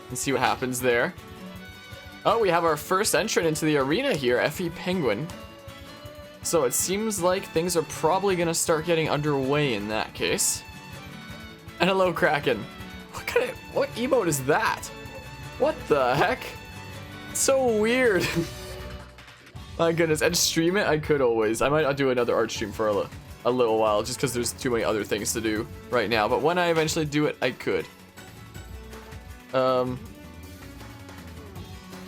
and see what happens there. Oh, we have our first entrant into the arena here, FE Penguin. So it seems like things are probably gonna start getting underway in that case. And hello, Kraken. What emote is that? What the heck? So weird. My goodness, and stream it? I could always. I might not do another art stream for a little while, just because there's too many other things to do right now. But when I eventually do it, I could.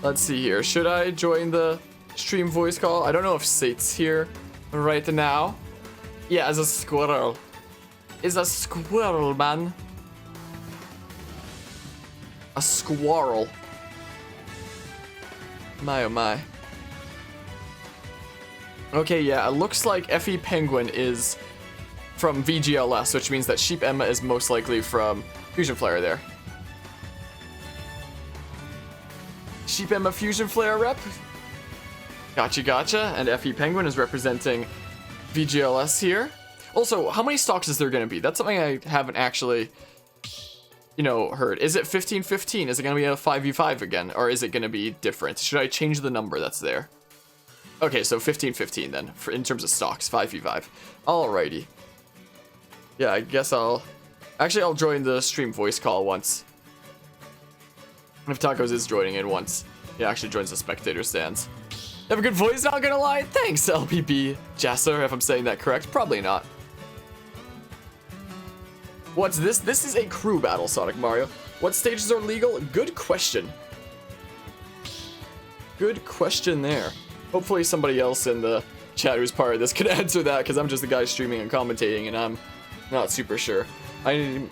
Let's see here. Should I join the stream voice call? I don't know if Sate's here right now. Yeah, as a squirrel. Is a squirrel, man. A squirrel. My oh my. Okay, yeah, it looks like FE Penguin is from VGLS, which means that Sheep Emma is most likely from Fusion Flare there. Sheep Emma Fusion Flare rep. Gotcha, gotcha. And FE Penguin is representing VGLS here. Also, how many stocks is there going to be? That's something I haven't actually, you know, heard. Is it 15-15? Is it going to be a 5v5 again? Or is it going to be different? Should I change the number that's there? Okay, so 15-15 then, in terms of stocks, 5v5. Alrighty. Yeah, I guess I'll join the stream voice call once. If Tacos is joining in once. He actually joins the spectator stands. You have a good voice, not gonna lie. Thanks, LPP Jasser, if I'm saying that correct. Probably not. What's this? This is a crew battle, Sonic Mario. What stages are legal? Good question. Good question there. Hopefully somebody else in the chat who's part of this can answer that, because I'm just the guy streaming and commentating, and I'm not super sure. I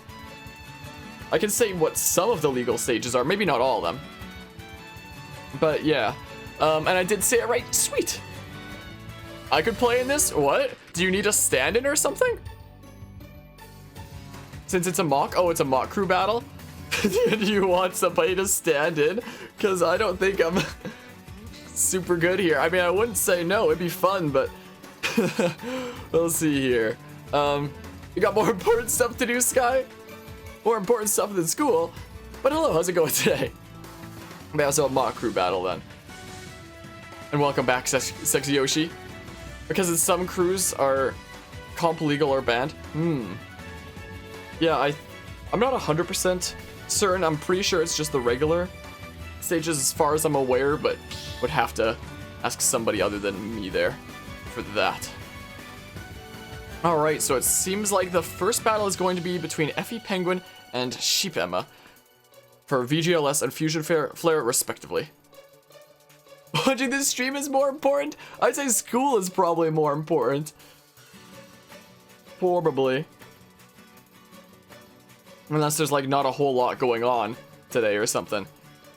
can say what some of the legal stages are, maybe not all of them. But yeah, and I did say it right. Sweet. I could play in this? What? Do you need a stand-in or something? Since it's a mock? Oh, it's a mock crew battle? Do you want somebody to stand in? Because I don't think I'm super good here. I mean, I wouldn't say no. It'd be fun, but we'll see here. You got more important stuff to do, Sky? More important stuff than school. But hello, how's it going today? We also have a mock crew battle then. And welcome back, Sexy Yoshi. Because some crews are comp legal or banned. Yeah, I'm not 100% certain. I'm pretty sure it's just the regular stages as far as I'm aware, but would have to ask somebody other than me there for that. Alright, so it seems like the first battle is going to be between FE Penguin and Sheep Emma for VGLS and Fusion Flare respectively. Watching this stream is more important? I'd say school is probably more important. Probably. Unless there's like not a whole lot going on today or something.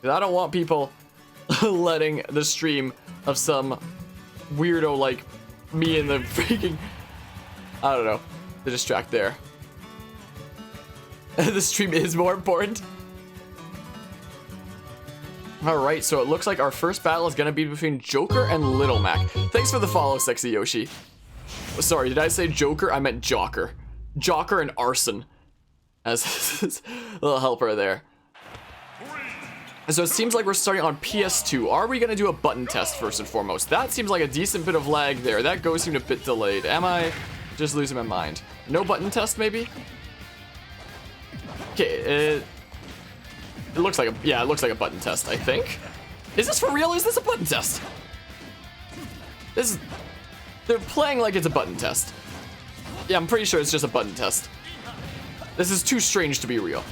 I don't want people letting the stream of some weirdo like me in the freaking, I don't know, to distract there. The stream is more important. Alright, so it looks like our first battle is gonna be between Joker and Little Mac. Thanks for the follow, Sexy Yoshi. Sorry, did I say Joker? I meant Jocker. Jocker and Arson. As a little helper there. So it seems like we're starting on PS2. Are we gonna do a button test first and foremost? That seems like a decent bit of lag there. That go seemed a bit delayed. Am I just losing my mind? No button test, maybe? Okay, it looks like it looks like a button test, I think. Is this for real? Is this a button test? They're playing like it's a button test. Yeah, I'm pretty sure it's just a button test. This is too strange to be real.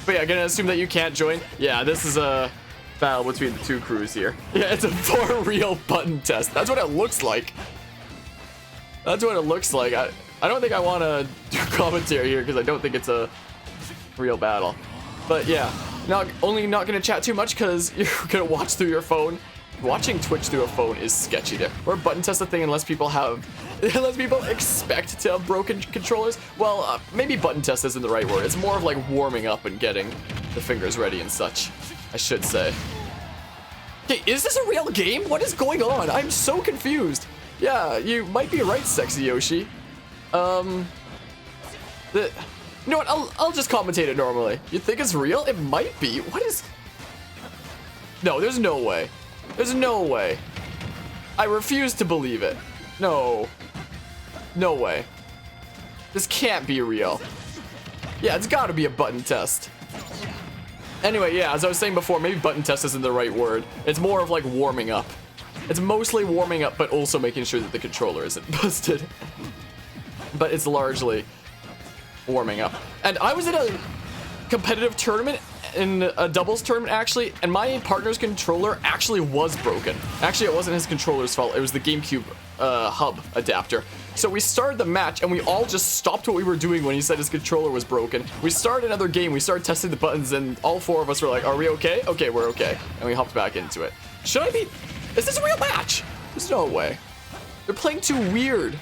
But yeah, gonna assume that you can't join. Yeah, this is a battle between the two crews here. Yeah, it's a for real button test. That's what it looks like. That's what it looks like. I don't think I want to do commentary here because I don't think it's a real battle. But yeah, not gonna chat too much because you're gonna watch through your phone. Watching Twitch through a phone is sketchy there. Or button test a thing unless people expect to have broken controllers. Well, maybe button test isn't the right word. It's more of like warming up and getting the fingers ready and such, I should say. Okay, is this a real game? What is going on? I'm so confused. Yeah, you might be right, Sexy Yoshi. You know what? I'll just commentate it normally. You think it's real? It might be. What is... No, there's no way. There's no way. I refuse to believe it. No. No way. This can't be real. Yeah, it's gotta be a button test. Anyway, yeah, as I was saying before, maybe button test isn't the right word. It's more of like warming up. It's mostly warming up, but also making sure that the controller isn't busted. But it's largely warming up. And I was in a competitive tournament, in a doubles tournament actually, and my partner's controller actually was broken. Actually, it wasn't his controller's fault. It was the GameCube hub adapter. So we started the match and we all just stopped what we were doing when he said his controller was broken. We started another game, we started testing the buttons, and all four of us were like, are we okay? Okay, we're okay. And we hopped back into it. Should I be... Is this a real match? There's no way. They're playing too weird.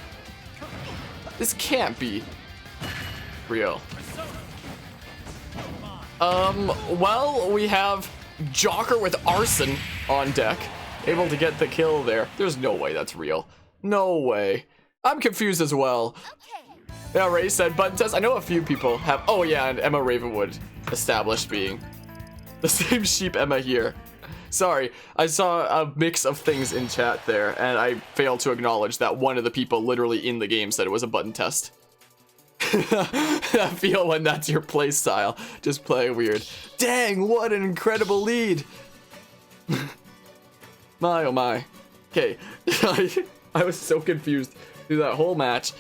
This can't be real. Well, we have Jocker with Arson on deck, able to get the kill there. There's no way that's real. No way. I'm confused as well. Yeah, Ray said button test. I know a few people have. Oh yeah, and Emma Ravenwood established being the same sheep Emma here. Sorry, I saw a mix of things in chat there, and I failed to acknowledge that one of the people literally in the game said it was a button test. I feel when that's your play style, just play weird. Dang, what an incredible lead. My oh my. Okay, I was so confused through that whole match.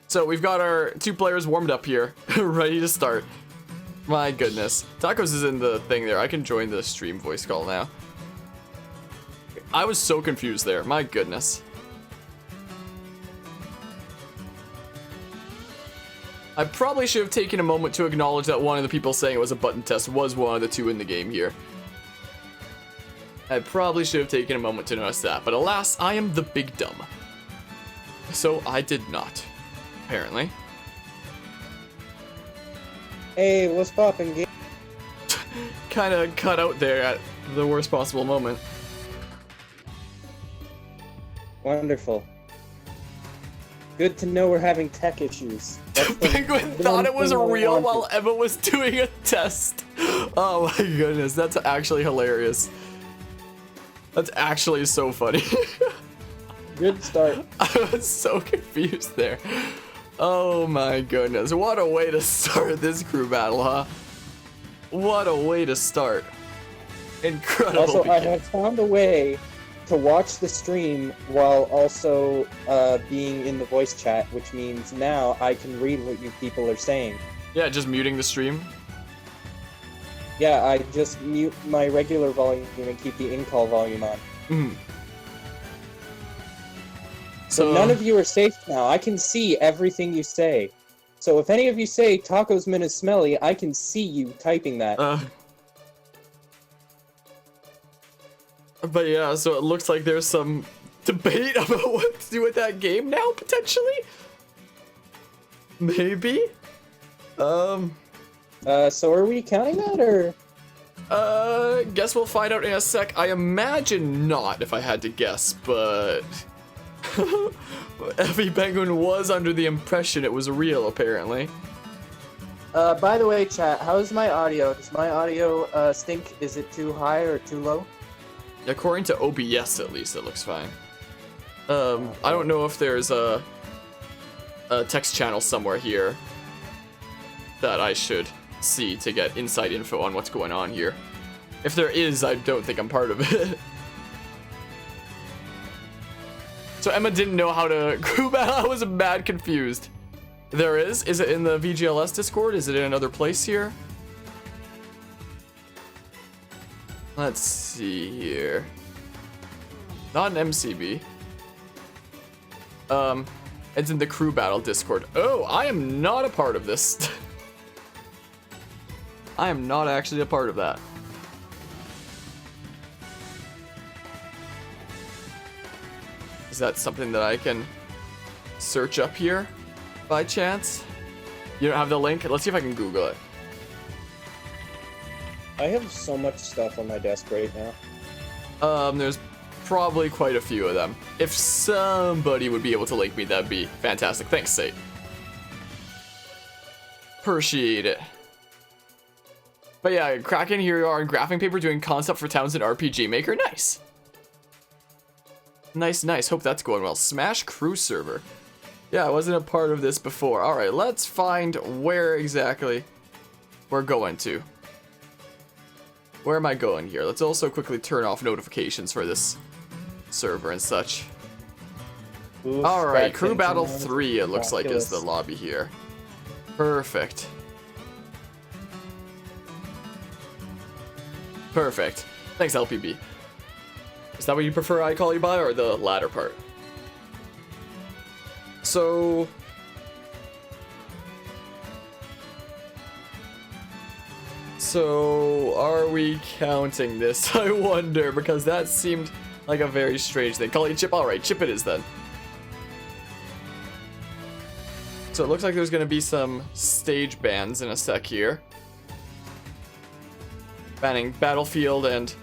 So we've got our two players warmed up here, ready to start. My goodness. Tacos is in the thing there. I can join the stream voice call now. I was so confused there. My goodness. I probably should have taken a moment to acknowledge that one of the people saying it was a button test was one of the two in the game here. I probably should have taken a moment to notice that, but alas, I am the big dumb. So I did not, apparently. Hey, what's poppin', game? Kinda cut out there at the worst possible moment. Wonderful. Good to know we're having tech issues. Penguin thought it was real while Emma was doing a test. Oh my goodness, that's actually hilarious. That's actually so funny. Good start. I was so confused there. Oh my goodness, what a way to start this crew battle, huh? What a way to start. Incredible. Also, beginning. I have found a way to watch the stream while also being in the voice chat, which means now I can read what you people are saying. Yeah, just muting the stream. Yeah, I just mute my regular volume and keep the in-call volume on. Mm. So none of you are safe now. I can see everything you say. So if any of you say Tacosmin is smelly, I can see you typing that. But yeah, so it looks like there's some debate about what to do with that game now, potentially? Maybe? So are we counting that, or? Guess we'll find out in a sec. I imagine not, if I had to guess, but... Effie Penguin was under the impression it was real, apparently. By the way, chat, how's my audio? Does my audio, stink? Is it too high or too low? According to OBS, at least, it looks fine. I don't know if there's a text channel somewhere here that I should see to get inside info on what's going on here. If there is, I don't think I'm part of it. So Emma didn't know how to group out. I was mad confused. There is? Is it in the VGLS Discord? Is it in another place here? Let's see here. Not an MCB. It's in the crew battle Discord. Oh, I am not a part of this. I am not actually a part of that. Is that something that I can search up here by chance? You don't have the link? Let's see if I can Google it. I have so much stuff on my desk right now. There's probably quite a few of them. If somebody would be able to link me, that'd be fantastic. Thanks, Sate. Appreciate it. But yeah, Kraken, here you are in graphing paper doing concept for towns in RPG Maker. Nice. Nice, nice. Hope that's going well. Smash Crew server. Yeah, I wasn't a part of this before. All right, let's find where exactly we're going to. Where am I going here? Let's also quickly turn off notifications for this server and such. Oof, All right, Crew Kraken, Battle someone 3, it looks like, is the ridiculous. lobby here. Perfect. Perfect. Thanks, LPB. Is that what you prefer I call you by, or the latter part? So... are we counting this? I wonder, because that seemed like a very strange thing. Call you Chip? Alright, Chip it is then. So it looks like there's going to be some stage bans in a sec here. Banning Battlefield and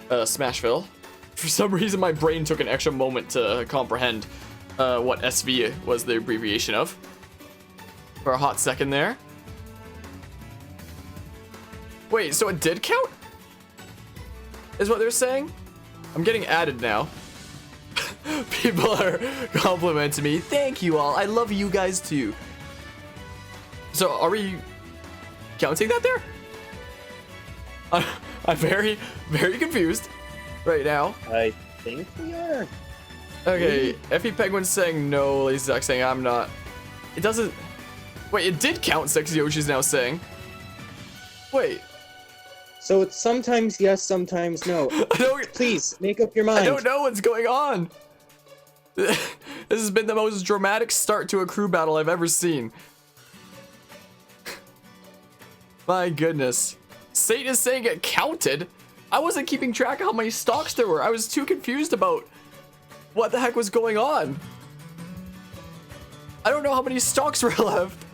Smashville. For some reason, my brain took an extra moment to comprehend what SV was the abbreviation of. For a hot second there. Wait, so it did count? Is what they're saying? I'm getting added now. People are complimenting me. Thank you all. I love you guys too. So are we counting that there? I'm very, very confused right now. I think we are. Okay, Effie Penguin's saying no, LazyZach saying I'm not. It doesn't... Wait, it did count, Sexy Yoshi's now saying. Wait. So it's sometimes yes, sometimes no. Please, make up your mind. I don't know what's going on. This has been the most dramatic start to a crew battle I've ever seen. My goodness. Sate is saying it counted. I wasn't keeping track of how many stocks there were. I was too confused about what the heck was going on. I don't know how many stocks were left.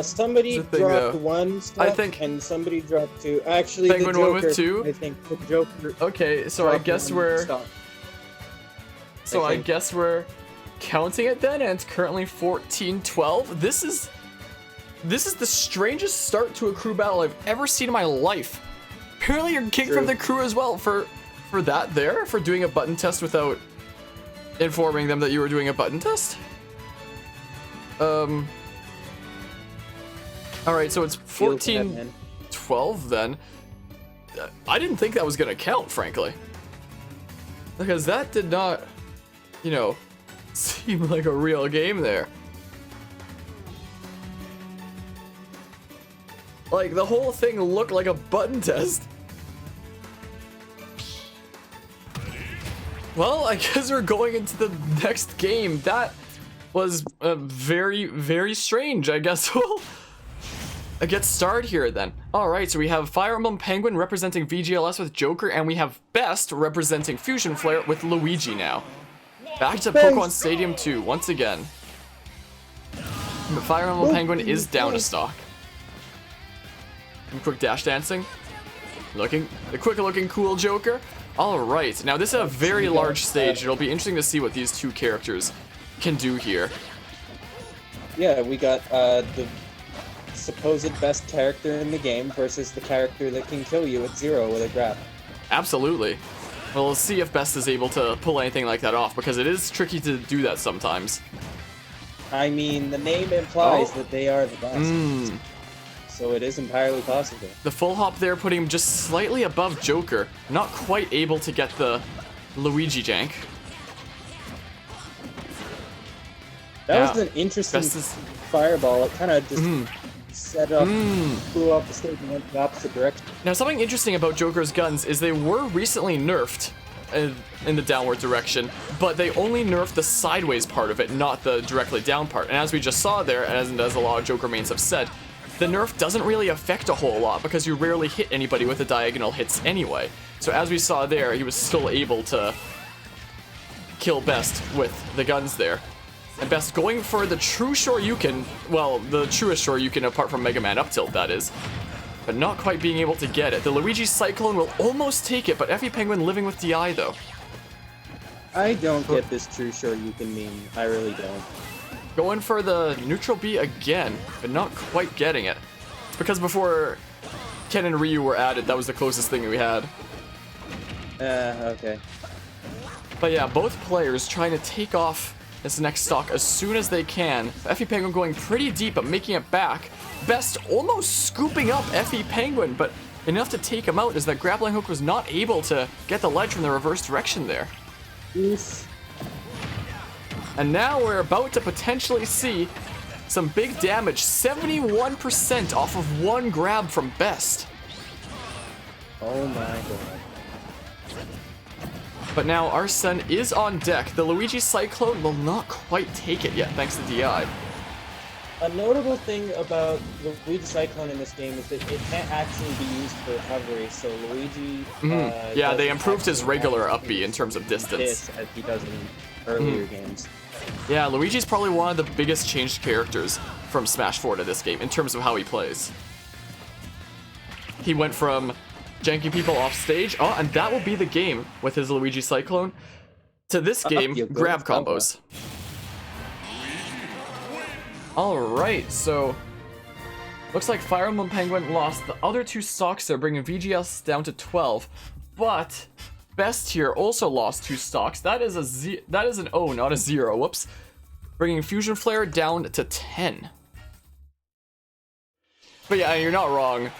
Somebody dropped one stock, I think, and somebody dropped two. Actually, Penguin the Joker, went with two? I think the Joker. Okay, so I guess we're... So I guess we're counting it then, and it's currently 14-12. This is the strangest start to a crew battle I've ever seen in my life. Apparently you're kicked from the crew as well for that there, for doing a button test without informing them that you were doing a button test. Alright, so it's 14-12 then. I didn't think that was gonna count, frankly. Because that did not, you know, seem like a real game there. Like, the whole thing looked like a button test. Well, I guess we're going into the next game. That was very, very strange. I guess we'll get started here then. Alright, so we have Fire Emblem Penguin representing VGLS with Joker, and we have Best representing Fusion Flare with Luigi now. Back to Pokemon Stadium 2 once again. But Fire Emblem Penguin is down to stock. Some quick dash dancing. The quick looking cool Joker. Alright, now this is a very large stage. It'll be interesting to see what these two characters can do here. Yeah, we got the supposed best character in the game versus the character that can kill you at 0 with a grab. Absolutely. Well, we'll see if Best is able to pull anything like that off, because it is tricky to do that sometimes. I mean, the name implies that they are the best. So it is entirely possible. The full hop there putting him just slightly above Joker. Not quite able to get the Luigi jank. That was an interesting fireball. It kind of just set up, flew off the stage and went the opposite direction. Now, something interesting about Joker's guns is they were recently nerfed in the downward direction, but they only nerfed the sideways part of it, not the directly down part. And as we just saw there, as a lot of Joker mains have said, the nerf doesn't really affect a whole lot because you rarely hit anybody with the diagonal hits anyway. So as we saw there, he was still able to kill Best with the guns there. And Best going for the true Shoryuken, well, the truest Shoryuken apart from Mega Man up tilt, that is. But not quite being able to get it. The Luigi Cyclone will almost take it, but Effie Penguin living with DI though. I don't get this true Shoryuken meme. I really don't. Going for the neutral B again, but not quite getting it. It's because before Ken and Ryu were added, that was the closest thing we had. Okay. But yeah, both players trying to take off this next stock as soon as they can. Effie Penguin going pretty deep, but making it back. Best almost scooping up Effie Penguin, but enough to take him out as that grappling hook was not able to get the ledge from the reverse direction there. Oof. And now we're about to potentially see some big damage. 71% off of one grab from Best. Oh my god. But now Arsene is on deck. The Luigi Cyclone will not quite take it yet, thanks to DI. A notable thing about the Luigi Cyclone in this game is that it can't actually be used for recovery, so Luigi... yeah, they improved his regular up B in terms of distance. As he does in earlier games. Yeah, Luigi's probably one of the biggest changed characters from Smash 4 to this game in terms of how he plays. He went from janking people off stage, and that will be the game with his Luigi Cyclone, to this game, grab combos. Alright, so looks like Fire Emblem Penguin lost the other two stocks there, bringing VGS down to 12, but Best here also lost two stocks. That is an O, not a 0. Whoops. Bringing Fusion Flare down to 10. But yeah, you're not wrong,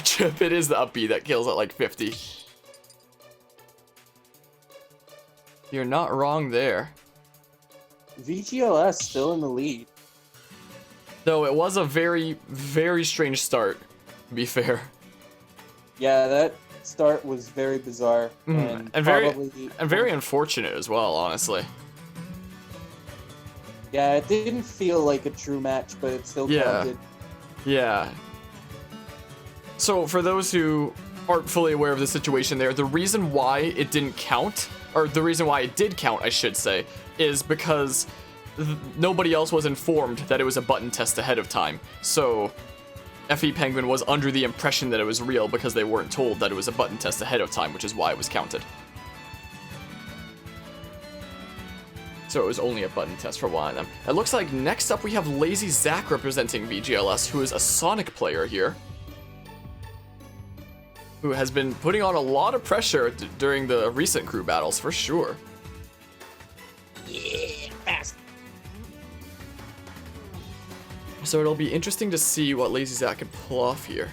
Chip. It is the up B that kills at like 50. You're not wrong there. VGLS still in the lead. Though it was a very, very strange start, to be fair. Yeah, that start was very bizarre and very unfortunate as well, honestly. Yeah, it didn't feel like a true match, but it still counted. Yeah. So for those who aren't fully aware of the situation there, the reason why it didn't count, or the reason why it did count, I should say, is because nobody else was informed that it was a button test ahead of time. So Effie Penguin was under the impression that it was real because they weren't told that it was a button test ahead of time, which is why it was counted. So it was only a button test for one of them. It looks like next up we have LazyZach representing VGLS, who is a Sonic player here, who has been putting on a lot of pressure during the recent crew battles, for sure. Yeah, fast. So it'll be interesting to see what LazyZach can pull off here.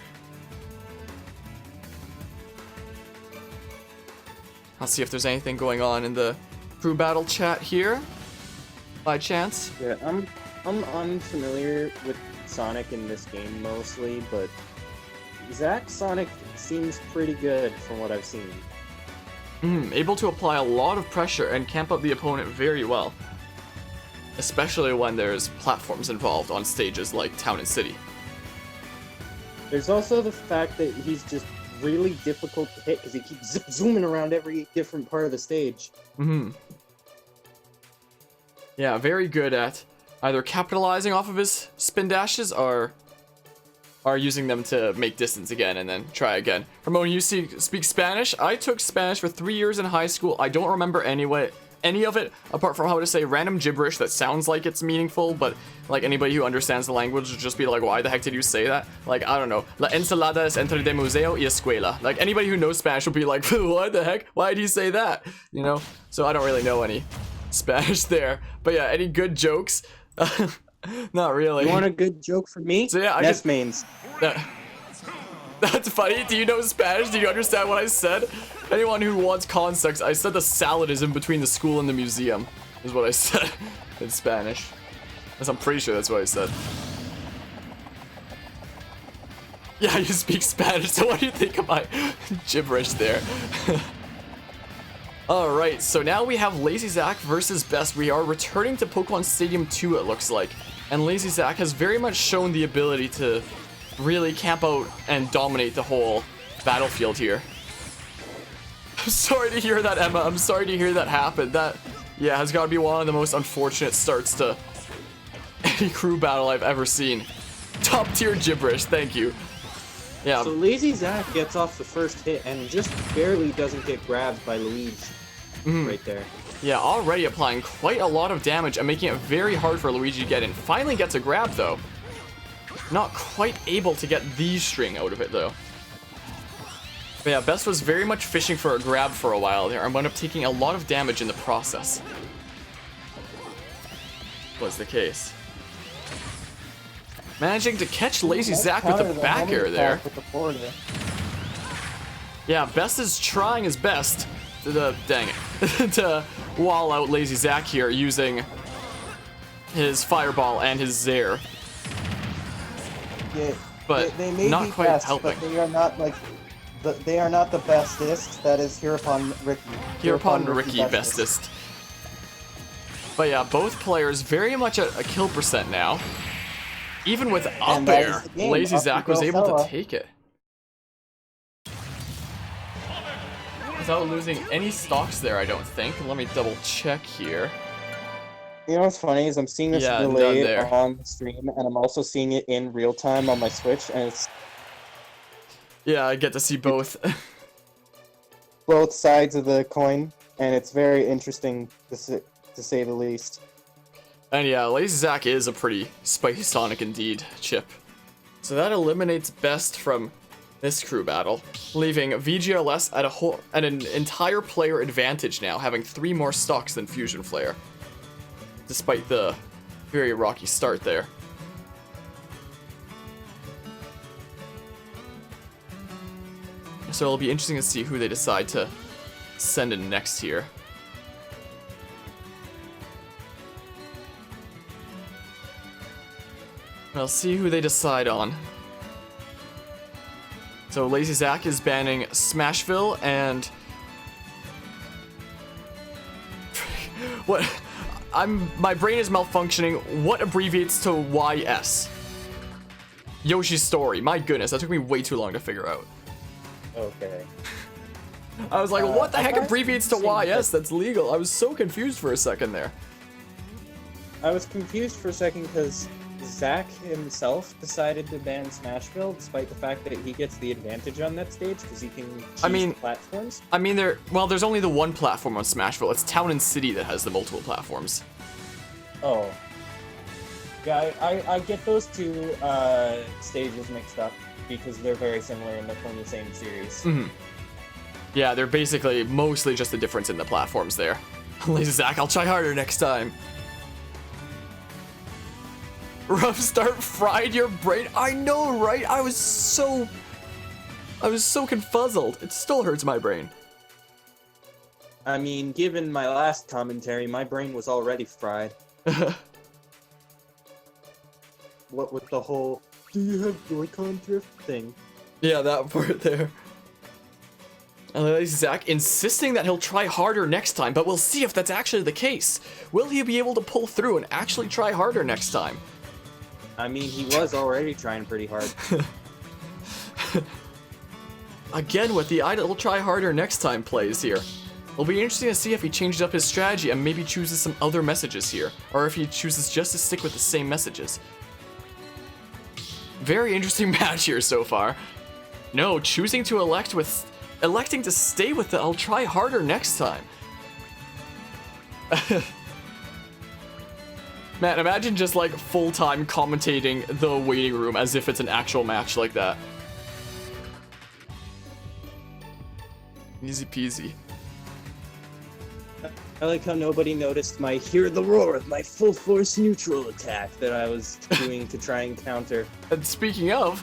I'll see if there's anything going on in the crew battle chat here, by chance. Yeah, I'm unfamiliar with Sonic in this game mostly, but Zach Sonic seems pretty good from what I've seen. Able to apply a lot of pressure and camp out the opponent very well. Especially when there's platforms involved on stages like Town and City. There's also the fact that he's just really difficult to hit because he keeps zooming around every different part of the stage. Yeah, very good at either capitalizing off of his spin dashes or using them to make distance again and then try again. Ramon, you speak Spanish? I took Spanish for 3 years in high school. I don't remember any of it apart from how to say random gibberish that sounds like it's meaningful, but like anybody who understands the language would just be like, why the heck did you say that? Like, I don't know. La ensalada es entre de museo y escuela. Like, anybody who knows Spanish will be like, what the heck? Why did you say that? You know? So I don't really know any Spanish there. But yeah, any good jokes? Not really. You want a good joke from me? So yeah, Nest mains. That's funny. Do you know Spanish? Do you understand what I said? Anyone who wants context, I said the salad is in between the school and the museum, is what I said in Spanish. Because I'm pretty sure that's what I said. Yeah, you speak Spanish, so what do you think of my gibberish there? Alright, so now we have LazyZach versus Best. We are returning to Pokemon Stadium 2, it looks like. And LazyZach has very much shown the ability to really camp out and dominate the whole battlefield here. I'm sorry to hear that, Emma. I'm sorry to hear that happen. That, yeah, has got to be one of the most unfortunate starts to any crew battle I've ever seen. Top tier gibberish, thank you. Yeah. So LazyZach gets off the first hit and just barely doesn't get grabbed by Luigi right there. Yeah, already applying quite a lot of damage and making it very hard for Luigi to get in. Finally gets a grab, though. Not quite able to get the string out of it, though. But yeah, Best was very much fishing for a grab for a while there and wound up taking a lot of damage in the process. Was the case. Managing to catch LazyZach with the back air there. Yeah, Best is trying his best to, dang it, to wall out LazyZach here using his Fireball and his Zair. Yeah, But they may not be quite best, helping. but they are not like they are not the bestest. That is hereupon Ricky. Hereupon Ricky bestest. But yeah, both players very much at a kill percent now. Even with up air, LazyZach was able to take it. Without losing any stocks there, I don't think. Let me double check here. You know what's funny is I'm seeing this delay on the stream, and I'm also seeing it in real time on my Switch, and it's... Yeah, I get to see both. both sides of the coin, and it's very interesting to say the least. And yeah, LazyZach is a pretty spicy Sonic indeed, Chip. So that eliminates Best from this crew battle, leaving VGLS at an entire player advantage now, having 3 more stocks than Fusion Flare, despite the very rocky start there. So it'll be interesting to see who they decide to send in next here. I'll see who they decide on. So LazyZach is banning Smashville and... What? My brain is malfunctioning. What abbreviates to YS? Yoshi's Story. My goodness, that took me way too long to figure out. Okay. I was like, what the heck abbreviates to YS that's legal? I was so confused for a second there. I was confused for a second because Zach himself decided to ban Smashville, despite the fact that he gets the advantage on that stage because he can choose platforms. I mean, there's only the one platform on Smashville. It's Town and City that has the multiple platforms. Oh. Yeah, I get those two stages mixed up because they're very similar and they're from the same series. Mm-hmm. Yeah, they're basically mostly just the difference in the platforms there. LazyZach, I'll try harder next time. Rough start fried your brain. I know, right? I was so confuzzled. It still hurts my brain. I mean, given my last commentary, my brain was already fried. What with the whole, do you have Joy-Con drift thing? Yeah, that part there. And LazyZach insisting that he'll try harder next time, but we'll see if that's actually the case. Will he be able to pull through and actually try harder next time? I mean, he was already trying pretty hard. Again with the "I'll try harder next time" plays here. It'll be interesting to see if he changes up his strategy and maybe chooses some other messages here, or if he chooses just to stick with the same messages. Very interesting match here so far. No, choosing to electing to stay with the "I'll try harder next time." Man, imagine just like full-time commentating the waiting room as if it's an actual match like that. Easy peasy. I like how nobody noticed my "Hear the Roar" of my full force neutral attack that I was doing to try and counter. And speaking of,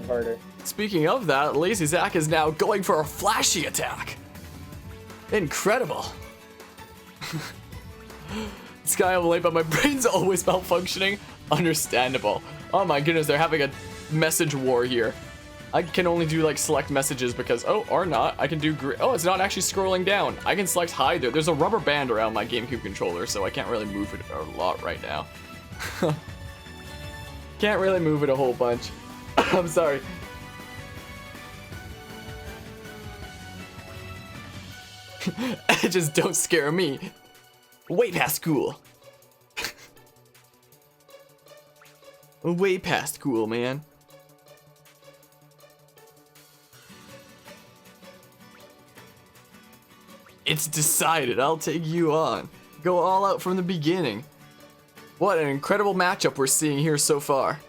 harder. Speaking of that, LazyZach is now going for a flashy attack. Incredible. This guy I'm late, but my brain's always malfunctioning. Understandable. Oh my goodness, they're having a message war here. I can only do like select messages because, oh, or not. I can do, oh, it's not actually scrolling down. I can select hide there. There's a rubber band around my GameCube controller, so I can't really move it a lot right now. Can't really move it a whole bunch. I'm sorry. Just don't scare me. Way past cool. Way past cool, man. It's decided. I'll take you on. Go all out from the beginning. What an incredible matchup we're seeing here so far.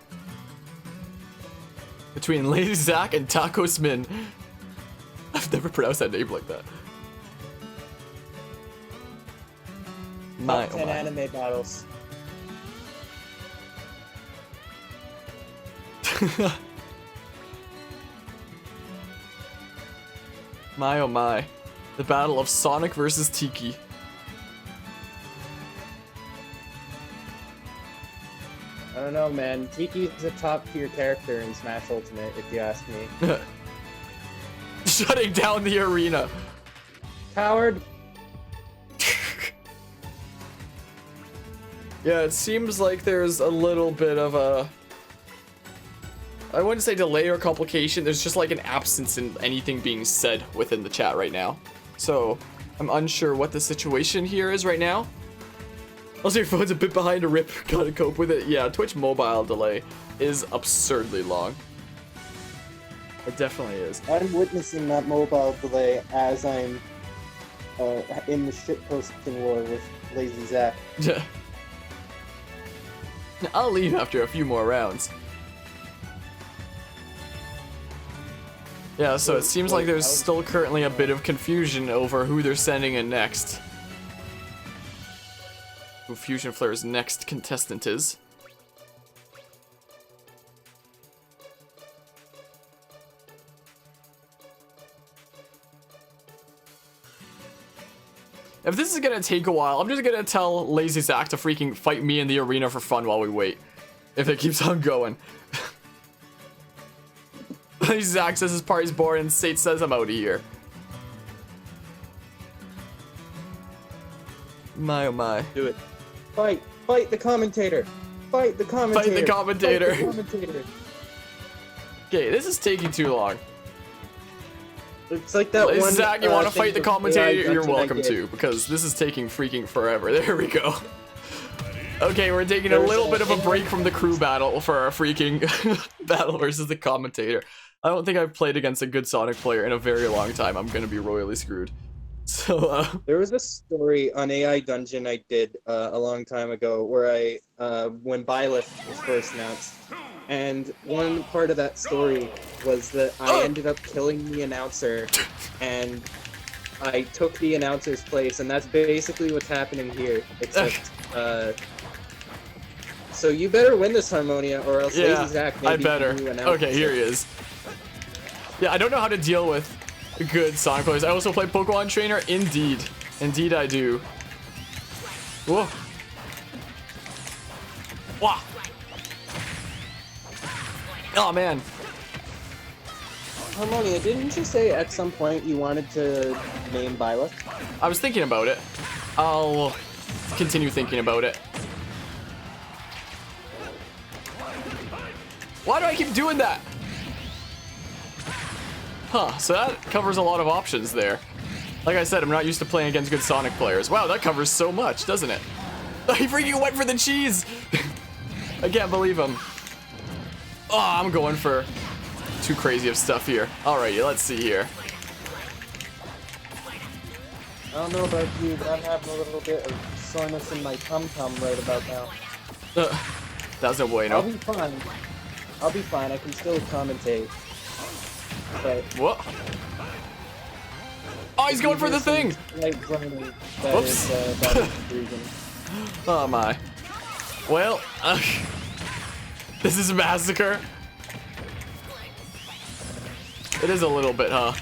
Between LazyZach and Tacosmin. I've never pronounced that name like that. Top 10 anime battles. My oh my. The battle of Sonic versus Tiki. I don't know, man. Tiki's a top tier character in Smash Ultimate, if you ask me. Shutting down the arena. Coward! Yeah, it seems like there's a little bit of a... I wouldn't say delay or complication, there's just like an absence in anything being said within the chat right now. So, I'm unsure what the situation here is right now. Also, your phone's a bit behind a rip, gotta cope with it. Yeah, Twitch mobile delay is absurdly long. It definitely is. I'm witnessing that mobile delay as I'm in the shitposting war with LazyZach. Yeah. I'll leave after a few more rounds. Yeah, so it seems like there's still currently a bit of confusion over who they're sending in next. Who Fusion Flare's next contestant is. If this is gonna take a while, I'm just gonna tell LazyZach to freaking fight me in the arena for fun while we wait. If it keeps on going. LazyZach says his party's boring and Sate says I'm out of here. My oh my. Do it. Fight! Fight the commentator! Fight the commentator! Fight the commentator! Fight the commentator! Okay, this is taking too long. It's like that one. Zach, you want to fight the commentator? You're welcome to, to, because this is taking freaking forever. There we go. Okay, we're taking a little bit of a break from the crew battle for our freaking battle versus the commentator. I don't think I've played against a good Sonic player in a very long time. I'm gonna be royally screwed. So, there was a story on AI Dungeon I did a long time ago where I, when Byleth was first announced, and one part of that story was that I ended up killing the announcer, and I took the announcer's place, and that's basically what's happening here, except, so you better win this Harmonia, or else LazyZach maybe I better. can announce Okay, here he is. Yeah, I don't know how to deal with good Sonic players. I also play Pokemon Trainer. Indeed. Indeed I do. Whoa. Wow. Oh, man. Harmonia, didn't you say at some point you wanted to name Byleth? I was thinking about it. I'll continue thinking about it. Why do I keep doing that? Huh, so that covers a lot of options there. Like I said, I'm not used to playing against good Sonic players. Wow, that covers so much, doesn't it? He freaking went for the cheese! I can't believe him. Oh, I'm going for too crazy of stuff here. Alrighty, let's see here. I don't know about you, but I'm having a little bit of soreness in my tum-tum right about now. That's no bueno. I'll be fine. I'll be fine, I can still commentate. But what? Oh, he's going for the thing! Whoops. Oh my. Well, this is a massacre. It is a little bit, huh?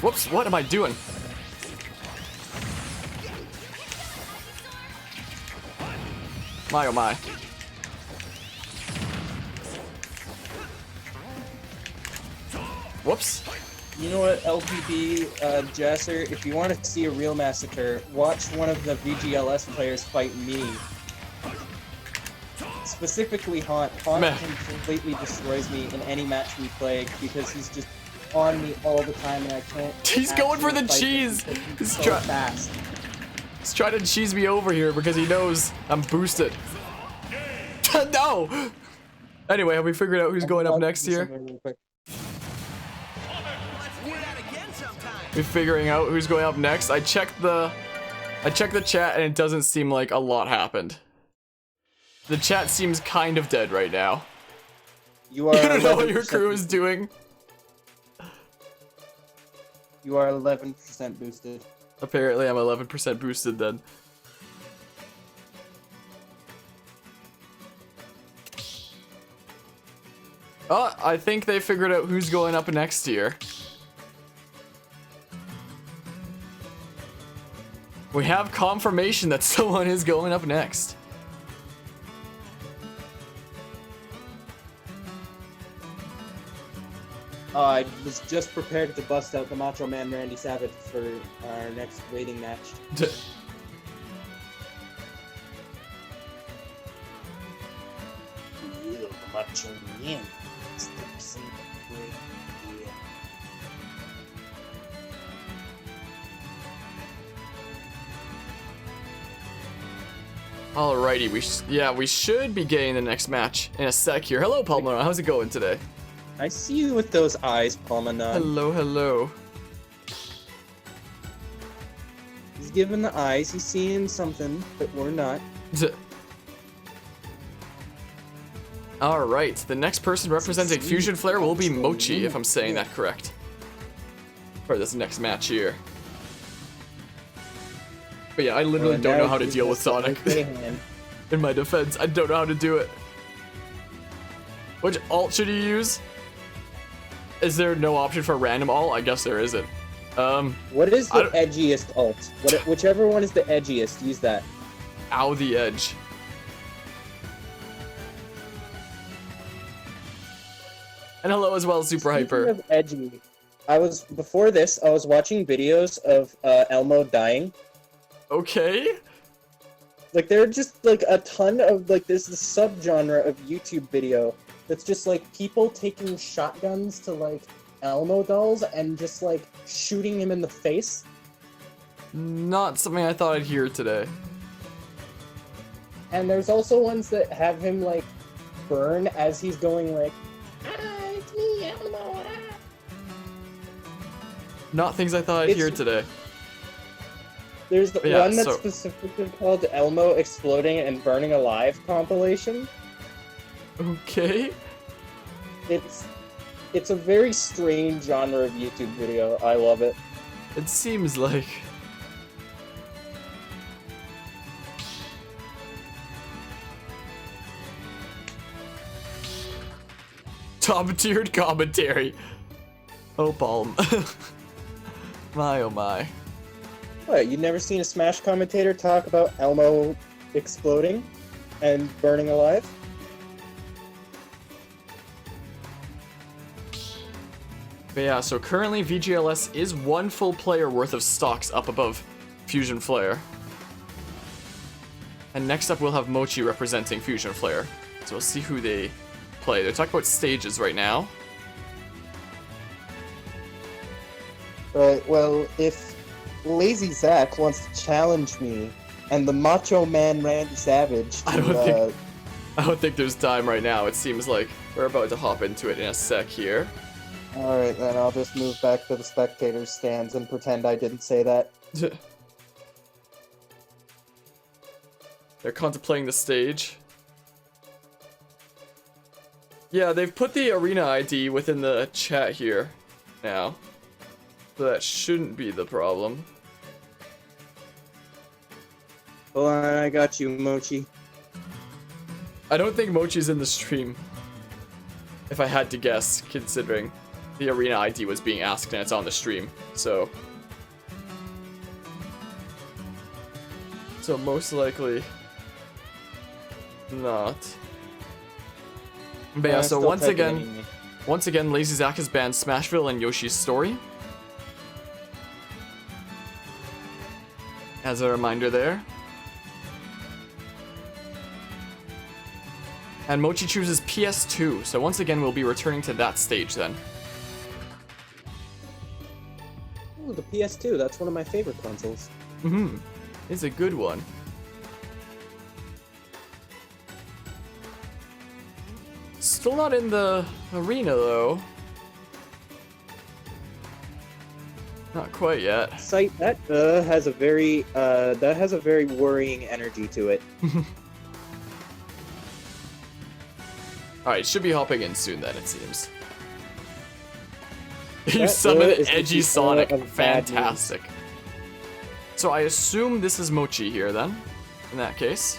Whoops, what am I doing? My oh my. Whoops. You know what, LPP, Jasser, if you want to see a real massacre, watch one of the VGLS players fight me. Specifically Haunt. Haunt completely destroys me in any match we play because he's just on me all the time and I can't... He's going for the cheese! He's so fast. He's trying to cheese me over here because he knows I'm boosted. No! Anyway, have we figured out who's going up next here? We're figuring out who's going up next. I checked the chat and it doesn't seem like a lot happened. The chat seems kind of dead right now. You are. You don't know what your crew is doing. You are 11% boosted. Apparently, I'm 11% boosted then. Oh, I think they figured out who's going up next here. We have confirmation that someone is going up next. I was just prepared to bust out the Macho Man Randy Savage for our next waiting match. Macho Man. Alrighty, we should be getting the next match in a sec here. Hello, Palmer. How's it going today? I see you with those eyes, Palmanon. Hello, hello. He's giving the eyes. He's seeing something that we're not. Alright, the next person representing Fusion Flare will be Mochi, if I'm saying that correct. For this next match here. But yeah, I literally don't know how to deal with Sonic. In my defense, I don't know how to do it. Which alt should you use? Is there no option for random alt? I guess there isn't. What is the edgiest alt? Whichever one is the edgiest, use that. Ow, the edge. And hello as well, Super Hyper. Speaking of edgy, before this, I was watching videos of Elmo dying. Okay. Like, there are just, like, a ton of, like, there's this subgenre of YouTube video that's just, like, people taking shotguns to, like, Elmo dolls and just, like, shooting him in the face. Not something I thought I'd hear today. And there's also ones that have him, like, burn as he's going, like, ah, it's me, Elmo, ah. Not things I thought I'd hear today. There's the one that's specifically called Elmo Exploding and Burning Alive compilation. Okay. It's a very strange genre of YouTube video. I love it. It seems like... top-tiered commentary. Oh, Palm. My, oh my. What, you've never seen a Smash commentator talk about Elmo exploding and burning alive? But yeah, so currently VGLS is one full player worth of stocks up above Fusion Flare. And next up we'll have Mochi representing Fusion Flare. So we'll see who they play. They're talking about stages right now. Right, well, if LazyZach wants to challenge me and the Macho Man Randy Savage to, I don't think there's time right now. It seems like we're about to hop into it in a sec here. Alright, then I'll just move back to the spectators' stands and pretend I didn't say that. They're contemplating the stage. Yeah, they've put the arena ID within the chat here now. So that shouldn't be the problem. Hold on, I got you, Mochi. I don't think Mochi's in the stream. If I had to guess, considering the arena ID was being asked and it's on the stream. So most likely not. But yeah, so once again, LazyZach has banned Smashville and Yoshi's Story. As a reminder there. And Mochi chooses PS2, so once again we'll be returning to that stage then. Oh, the PS2, that's one of my favorite consoles. Mm-hmm. It's a good one. Still not in the arena though. Not quite yet. Sight that has a very worrying energy to it. Alright, should be hopping in soon then, it seems. You summon an edgy Sonic. Fantastic. So I assume this is Mochi here then, in that case.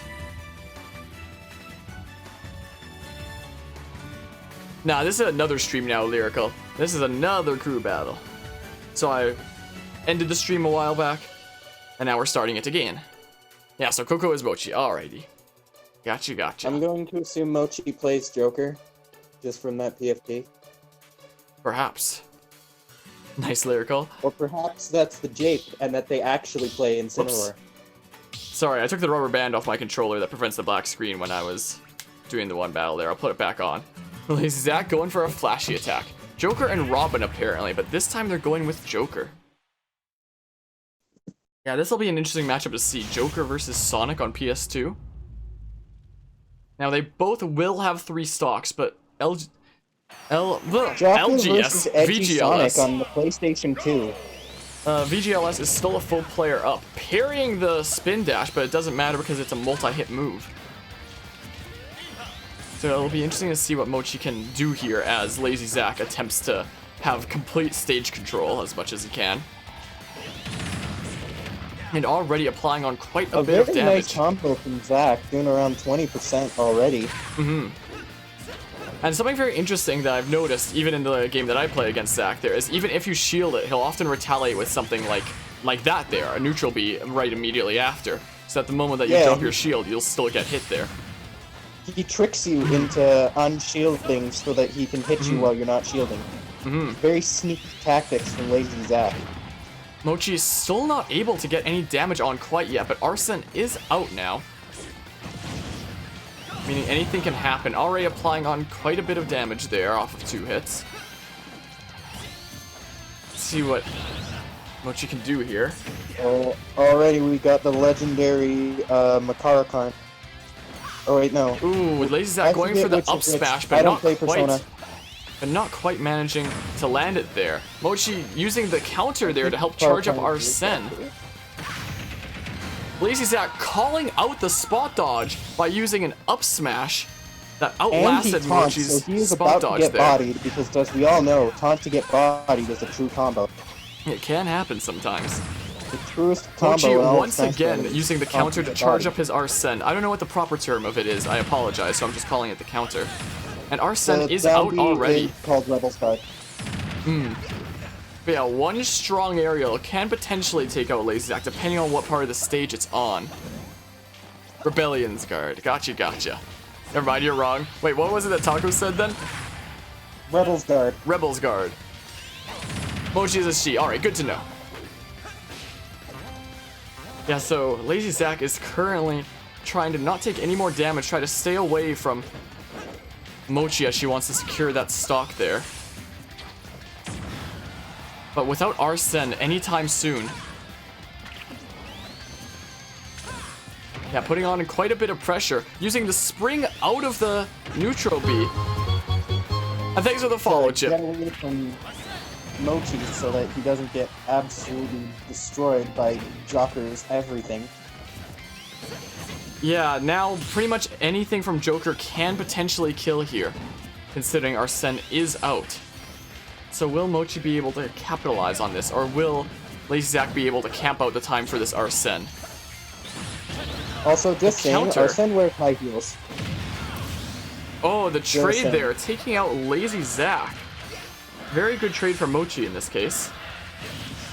Nah, this is another stream now, Lyrical. This is another crew battle. So I ended the stream a while back, and now we're starting it again. Yeah, so Koko is Mochi, alrighty. Gotcha. I'm going to assume Mochi plays Joker, just from that PFP. Perhaps. Nice, Lyrical. Or perhaps that's the Jape, and that they actually play Incineroar. Sorry, I took the rubber band off my controller that prevents the black screen when I was doing the one battle there. I'll put it back on. LazyZach going for a flashy attack. Joker and Robin apparently, but this time they're going with Joker. Yeah, this will be an interesting matchup to see. Joker versus Sonic on PS2. Now they both will have 3 stocks, but LGS, VGLS Sonic on the PlayStation 2. VGLS is still a full player up, parrying the spin dash, but it doesn't matter because it's a multi-hit move. So it'll be interesting to see what Mochi can do here as LazyZach attempts to have complete stage control as much as he can. And already applying on quite a bit of damage. A very nice combo from Zach, doing around 20% already. And something very interesting that I've noticed, even in the game that I play against Zach there, is even if you shield it, he'll often retaliate with something like that there, a neutral B right immediately after. So at the moment that you drop your shield, you'll still get hit there. He tricks you into unshielding so that he can hit you while you're not shielding. Very sneaky tactics from LazyZach. Mochi is still not able to get any damage on quite yet, but Arsene is out now. Meaning anything can happen. Already applying on quite a bit of damage there off of 2 hits. Let's see what Mochi can do here. Oh, already we got the legendary Makarakan. Oh wait, no. Ooh, LazyZach going for the up smash, but not quite managing to land it there. Mochi using the counter there to help charge up Arsene. LazyZach calling out the spot dodge by using an up smash that outlasted Mochi's so he is spot about dodge to get there. bodied because, as we all know, taunt to get bodied is a true combo. It can happen sometimes. The truest combo. Mochi once again using the counter to charge up his Arsene. I don't know what the proper term of it is. I apologize, so I'm just calling it the counter. And Arsene is out already. Called Rebel's Guard. But yeah, one strong aerial can potentially take out LazyZach depending on what part of the stage it's on. Rebellion's Guard. Gotcha. Never mind, you're wrong. Wait, what was it that Taco said then? Rebel's Guard. Rebel's Guard. Mochi is a she. Alright, good to know. Yeah, so LazyZach is currently trying to not take any more damage, try to stay away from Mochi as she wants to secure that stock there. But without Arsene anytime soon. Yeah, putting on quite a bit of pressure, using the spring out of the neutral B. And thanks for the follow, Chip. Get away from Mochi so that he doesn't get absolutely destroyed by Joker's everything. Yeah, now pretty much anything from Joker can potentially kill here, considering Arsene is out. So will Mochi be able to capitalize on this, or will LazyZach be able to camp out the time for this Arsene? Also, just saying, counter. Arsene wears high heels. Oh, the trade there, taking out LazyZach. Very good trade for Mochi in this case.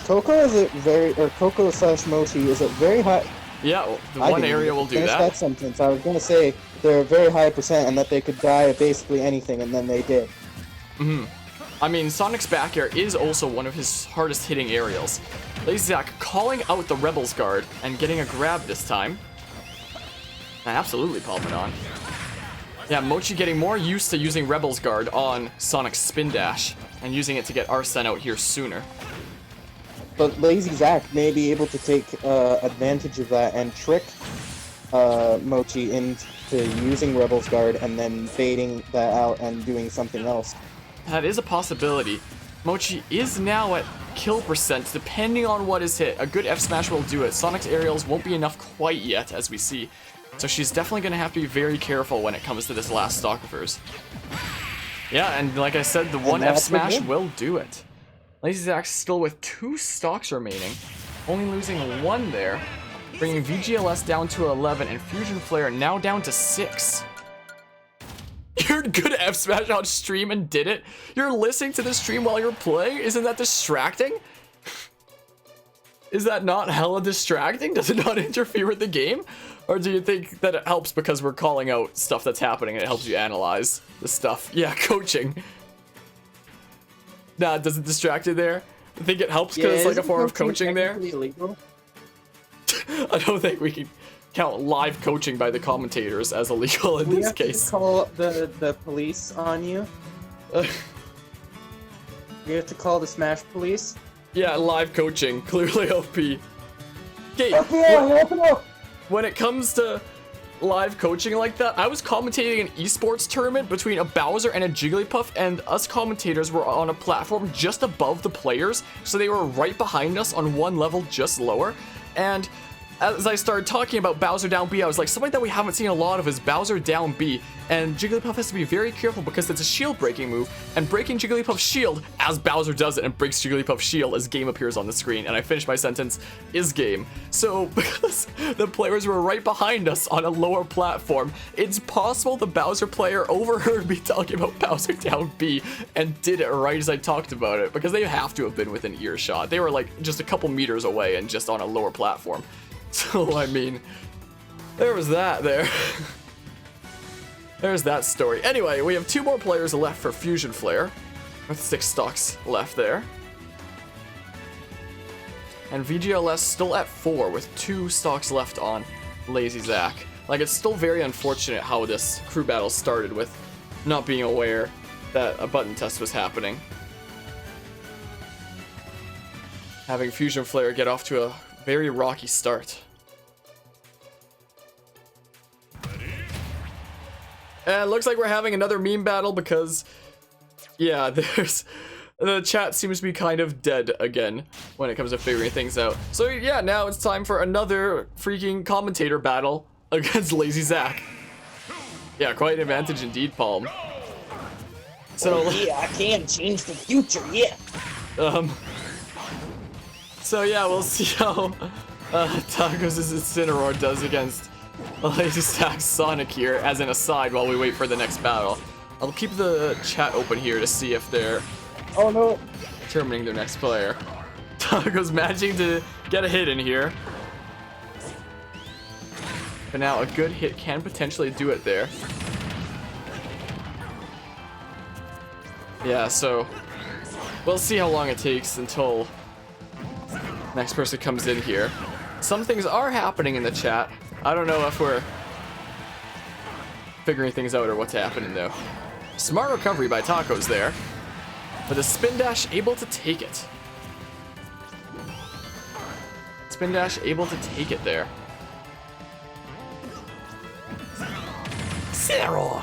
Koko slash Mochi is a very high... Yeah, well, the one area will do that. That sentence. I was going to say they're a very high percent and that they could die at basically anything, and then they did. I mean, Sonic's back air is also one of his hardest hitting aerials. LazyZach calling out the Rebel's Guard and getting a grab this time. Absolutely popping on. Yeah, Mochi getting more used to using Rebel's Guard on Sonic's spin dash and using it to get Arsene out here sooner. But LazyZach may be able to take advantage of that and trick Mochi into using Rebel's Guard and then baiting that out and doing something else. That is a possibility. Mochi is now at kill percent, depending on what is hit. A good F smash will do it. Sonic's aerials won't be enough quite yet, as we see. So she's definitely going to have to be very careful when it comes to this last stock of hers. Yeah, and like I said, the one F smash will do it. LazyZach still with 2 stocks remaining, only losing 1 there, bringing VGLS down to 11 and Fusion Flare now down to 6. You're good at F smash on stream and did it? You're listening to the stream while you're playing? Isn't that distracting? Is that not hella distracting? Does it not interfere with the game? Or do you think that it helps because we're calling out stuff that's happening and it helps you analyze the stuff? Yeah, coaching. Nah, does it distract you there? I think it helps because it's like a form of coaching there. Illegal? I don't think we can count live coaching by the commentators as illegal in this case. We have to call the police on you. We have to call the Smash police. Yeah, live coaching. Clearly OP. Okay, open up! When it comes to live coaching like that, I was commentating an esports tournament between a Bowser and a Jigglypuff, and us commentators were on a platform just above the players, so they were right behind us on one level just lower. And as I started talking about Bowser down B, I was like, something that we haven't seen a lot of is Bowser down B, and Jigglypuff has to be very careful because it's a shield breaking move, and breaking Jigglypuff's shield as Bowser does it and breaks Jigglypuff's shield as game appears on the screen, and I finished my sentence, is game. So, because the players were right behind us on a lower platform, it's possible the Bowser player overheard me talking about Bowser down B and did it right as I talked about it, because they have to have been within earshot. They were like just a couple meters away and just on a lower platform. So, I mean, there was that there. There's that story. Anyway, we have 2 more players left for Fusion Flare, with 6 stocks left there. And VGLS still at 4 with 2 stocks left on LazyZach. Like, it's still very unfortunate how this crew battle started with not being aware that a button test was happening. Having Fusion Flare get off to a very rocky start. And it looks like we're having another meme battle because, yeah, the chat seems to be kind of dead again when it comes to figuring things out. So yeah, now it's time for another freaking commentator battle against LazyZach. Yeah, quite an advantage indeed, Palm. So yeah, I can change the future, yeah. So yeah, we'll see how Tacos' Incineroar does against LazyZach's Sonic here, as an aside while we wait for the next battle. I'll keep the chat open here to see if they're determining their next player. Tacos managing to get a hit in here. But now a good hit can potentially do it there. Yeah, so we'll see how long it takes until next person comes in here. Some things are happening in the chat. I don't know if we're figuring things out or what's happening though. Smart recovery by Tacos there. But the spin dash able to take it. Spin dash able to take it there. Zero.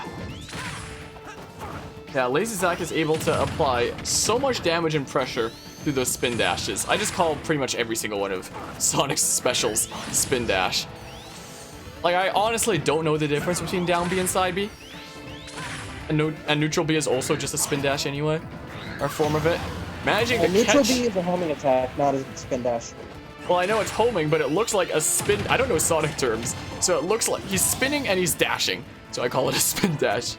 Yeah, LazyZach is able to apply so much damage and pressure through those spin dashes. I just call pretty much every single one of Sonic's specials spin dash. Like, I honestly don't know the difference between down B and side B. And neutral B is also just a spin dash anyway. Or form of it. Managing to neutral catch... B is a homing attack, not a spin dash. Well, I know it's homing, but it looks like a spin... I don't know Sonic terms. So it looks like he's spinning and he's dashing. So I call it a spin dash.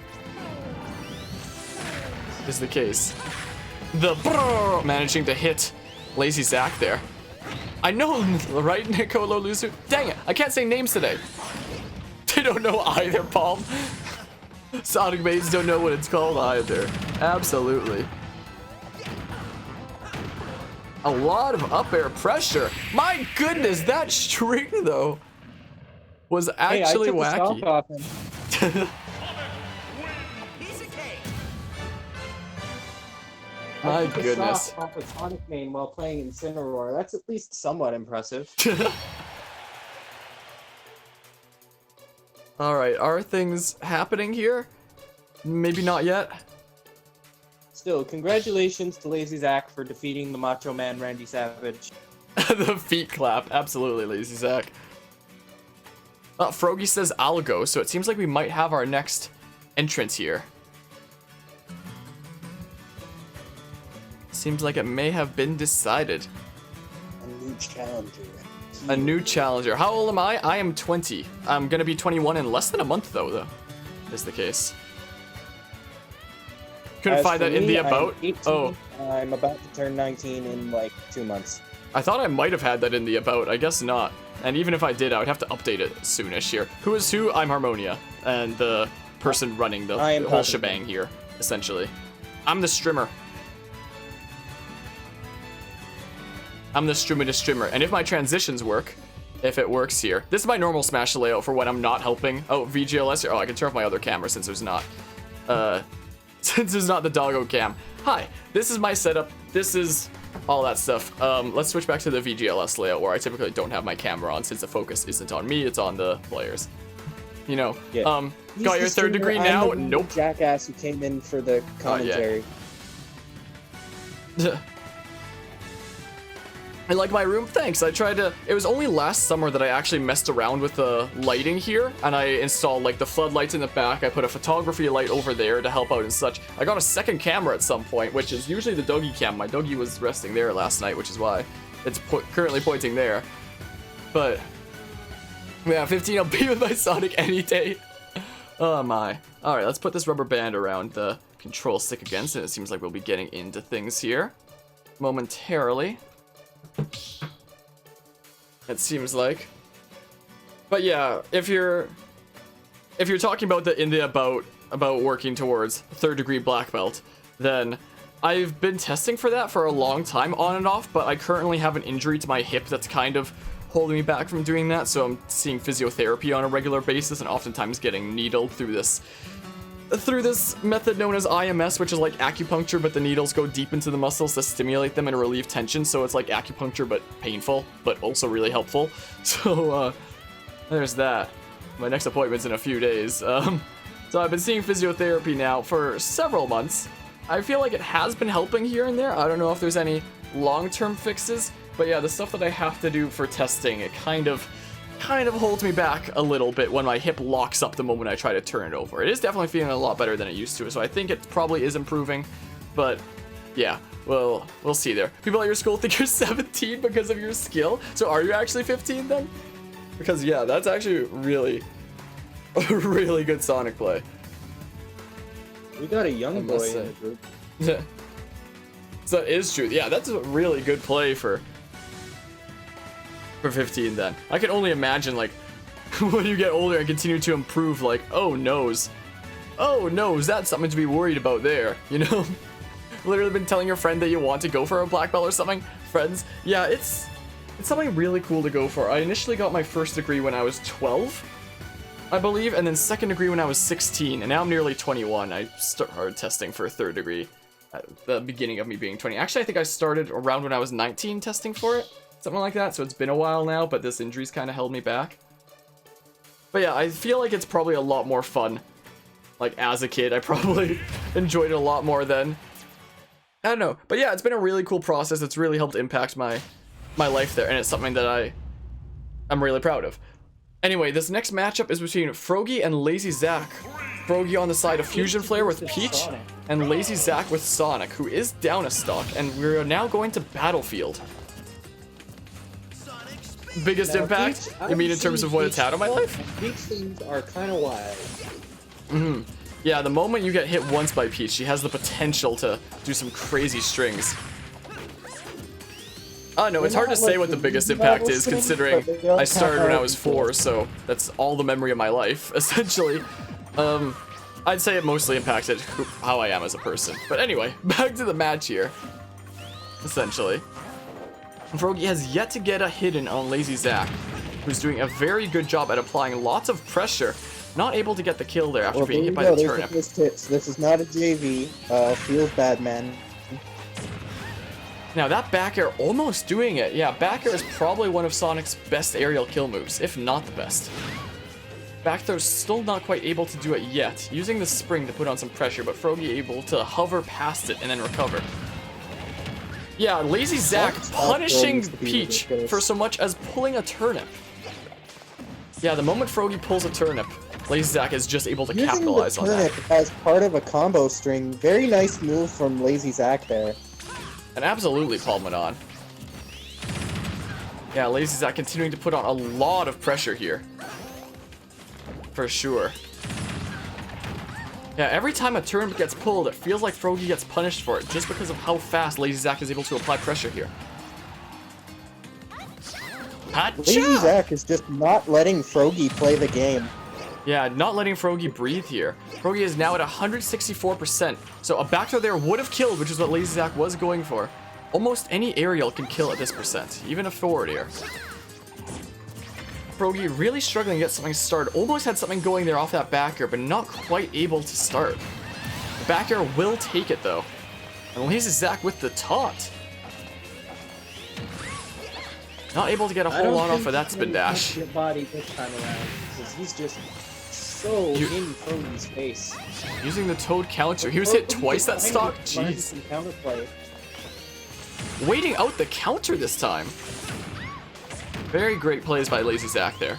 Is the case. The brrr, managing to hit LazyZach there. I know, right, Nicolo Luzu? Dang it, I can't say names today. They don't know either, Palm. Sonic mates don't know what it's called either. Absolutely. A lot of up air pressure. My goodness, that string, though, was actually wacky. My goodness. Off a Sonic main while playing Incineroar. That's at least somewhat impressive. Alright, are things happening here? Maybe not yet. Still, congratulations to LazyZach for defeating the Macho Man Randy Savage. The feet clap. Absolutely, LazyZach. Frogi says I'll go, so it seems like we might have our next entrant here. Seems like it may have been decided. A new challenger. A new challenger. How old am I? I am 20. I'm gonna be 21 in less than a month, though, is the case. Couldn't find that in the about. 18, oh. I'm about to turn 19 in like 2 months. I thought I might have had that in the about. I guess not. And even if I did, I would have to update it soonish here. Who is who? I'm Harmonia. And the person running the whole shebang here, essentially. I'm the streamer. I'm the streamer. And if my transitions work, if it works here. This is my normal Smash layout for when I'm not helping. Oh, VGLS. Oh, I can turn off my other camera since there's not. Since there's not the doggo cam. Hi, this is my setup. This is all that stuff. Let's switch back to the VGLS layout where I typically don't have my camera on since the focus isn't on me, it's on the players. You know, yeah. Got your third degree now? Nope. Jackass who came in for the commentary. Yeah. I like my room, thanks. I tried to, it was only last summer that I actually messed around with the lighting here, and I installed like the floodlights in the back. I put a photography light over there to help out and such. I got a second camera at some point, which is usually the doggy cam. My doggy was resting there last night, which is why it's currently pointing there. But yeah, 15, I'll be with my Sonic any day. Oh my. All right, let's put this rubber band around the control stick again, so it seems like we'll be getting into things here momentarily. It seems like. But yeah, if you're talking about about working towards third degree black belt, then I've been testing for that for a long time on and off, but I currently have an injury to my hip that's kind of holding me back from doing that, so I'm seeing physiotherapy on a regular basis and oftentimes getting needled through this method known as IMS, which is like acupuncture, but the needles go deep into the muscles to stimulate them and relieve tension, so it's like acupuncture but painful, but also really helpful. So there's that. My next appointment's in a few days. So I've been seeing physiotherapy now for several months. I feel like it has been helping here and there. I don't know if there's any long-term fixes, but yeah, the stuff that I have to do for testing, it kind of holds me back a little bit when my hip locks up the moment I try to turn it over. It is definitely feeling a lot better than it used to, so I think it probably is improving, but yeah, we'll see there. People at your school think you're 17 because of your skill, so are you actually 15 then? Because yeah, that's actually really good Sonic play. We got a young boy in the group. So that is true. Yeah, that's a really good play for 15 then. I can only imagine like when you get older and continue to improve, like, oh noes, that's something to be worried about there, you know? Literally been telling your friend that you want to go for a black belt or something. Friends, yeah, it's something really cool to go for. I initially got my first degree when I was 12, I believe, and then second degree when I was 16, and now I'm nearly 21. I started testing for a third degree at the beginning of me being 20. Actually, I think I started around when I was 19 testing for it. Something like that, so it's been a while now, but this injury's kind of held me back. But yeah, I feel like it's probably a lot more fun. Like, as a kid, I probably enjoyed it a lot more then. I don't know. But yeah, it's been a really cool process. It's really helped impact my life there, and it's something that I'm really proud of. Anyway, this next matchup is between Frogi and LazyZach. Frogi on the side of Fusion Flare with Peach, and LazyZach with Sonic, who is down a stock, and we're now going to Battlefield. Biggest impact? You mean in terms of what it's had on my life? Peach things are kind of wild. Yeah, the moment you get hit once by Peach, she has the potential to do some crazy strings. No, it's hard to say what the biggest impact is, considering I started when I was 4, so that's all the memory of my life, essentially. I'd say it mostly impacted how I am as a person. But anyway, back to the match here, essentially. Frogi has yet to get a hidden on LazyZach, who's doing a very good job at applying lots of pressure. Not able to get the kill there after being hit by the turnip. This is not a JV. Feels bad, man. Now that back air almost doing it. Yeah, back air is probably one of Sonic's best aerial kill moves, if not the best. Back throw's still not quite able to do it yet. Using the spring to put on some pressure, but Frogi able to hover past it and then recover. Yeah, LazyZach punishing Peach for so much as pulling a turnip. Yeah, the moment Frogi pulls a turnip, LazyZach is just able to capitalize on that. Turnip as part of a combo string. Very nice move from LazyZach there. And absolutely Palmadon. Yeah, LazyZach continuing to put on a lot of pressure here. For sure. Yeah, every time a turnip gets pulled, it feels like Frogi gets punished for it, just because of how fast LazyZach is able to apply pressure here. LazyZach is just not letting Frogi play the game. Yeah, not letting Frogi breathe here. Frogi is now at 164%, so a back throw there would have killed, which is what LazyZach was going for. Almost any aerial can kill at this percent, even a forward air. Frogi really struggling to get something started. Almost had something going there off that back air, but not quite able to start. The back air will take it though. And LazyZach with the taunt. Not able to get a whole lot off of that spin dash. Body this time around, because he's just so in Frogi's face. Using the toad counter. He was hit twice that stock? Jeez. Waiting out the counter this time. Very great plays by LazyZach there.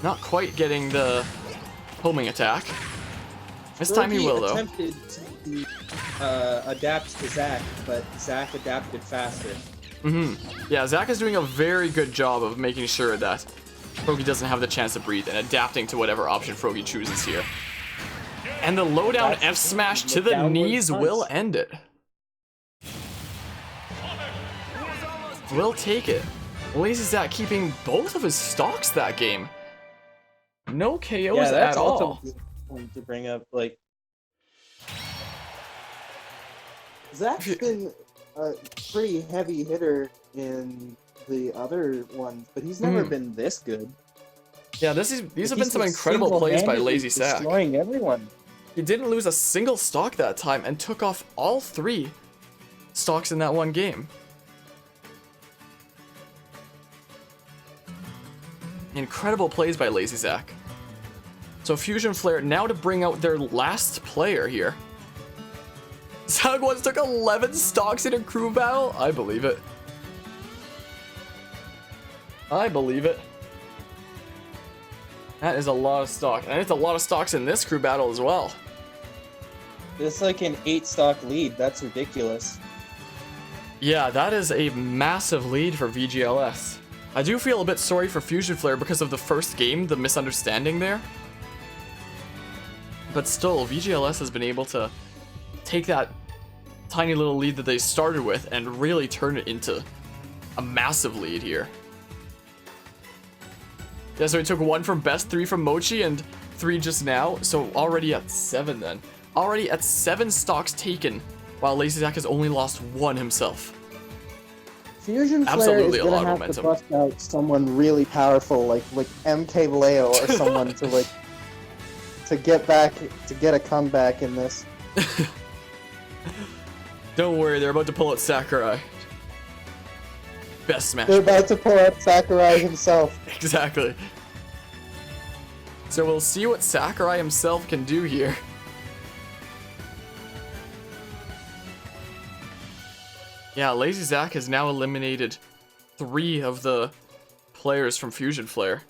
Not quite getting the homing attack. This time he will though. Attempted to adapt to Zach, but Zach adapted faster. Yeah, Zach is doing a very good job of making sure that Frogi doesn't have the chance to breathe and adapting to whatever option Frogi chooses here. And the low down F smash to the knees will end it. Will take it. LazyZach keeping both of his stocks that game. No KOs at all. To bring up, like, Zach's been a pretty heavy hitter in the other ones, but he's never been this good. Yeah, these have been some incredible plays by LazyZach. Destroying everyone. He didn't lose a single stock that time and took off all 3 stocks in that one game. Incredible plays by LazyZach. So Fusion Flare now to bring out their last player here. Zach once took 11 stocks in a crew battle? I believe it. I believe it. That is a lot of stock. And it's a lot of stocks in this crew battle as well. It's like an 8 stock lead. That's ridiculous. Yeah, that is a massive lead for VGLS. I do feel a bit sorry for Fusion Flare because of the first game, the misunderstanding there. But still, VGLS has been able to take that tiny little lead that they started with and really turn it into a massive lead here. Yeah, so he took 1 from best, 3 from Mochi, and 3 just now. So already at 7 then. Already at 7 stocks taken, while LazyZach has only lost 1 himself. Fusion Flare Absolutely is a lot gonna of have to momentum. bust out someone really powerful, like MK Vallejo or someone to get a comeback in this. Don't worry, they're about to pull out Sakurai. Best smash. They're about to pull out Sakurai himself. Exactly. So we'll see what Sakurai himself can do here. Yeah, LazyZach has now eliminated 3 of the players from Fusion Flare.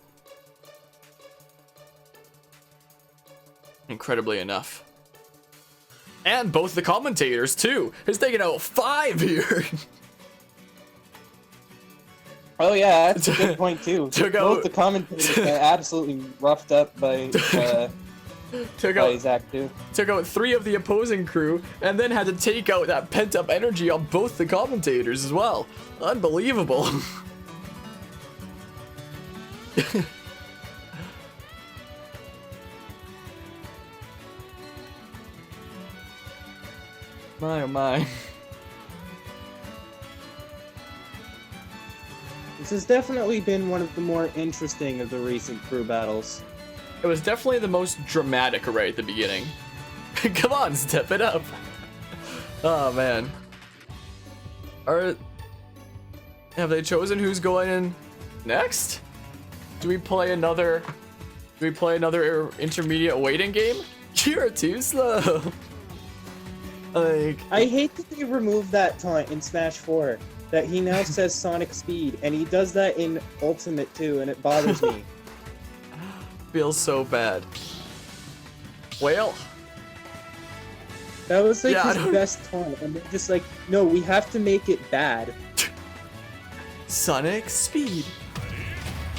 Incredibly enough. And both the commentators too. He's taking out 5 here. Oh yeah, that's a good point too. Both the commentators got absolutely roughed up by Zach too. Took out 3 of the opposing crew, and then had to take out that pent-up energy on both the commentators as well. Unbelievable. My oh my. This has definitely been one of the more interesting of the recent crew battles. It was definitely the most dramatic right at the beginning. Come on, step it up. Oh man. Have they chosen who's going in next? Do we play another intermediate waiting game? You're too slow. Like, I hate that they removed that taunt in Smash 4. That he now says Sonic Speed, and he does that in Ultimate too, and it bothers me. feels so bad. Well, that was like yeah, his best taunt, and they're just like, no, we have to make it bad. Sonic Speed.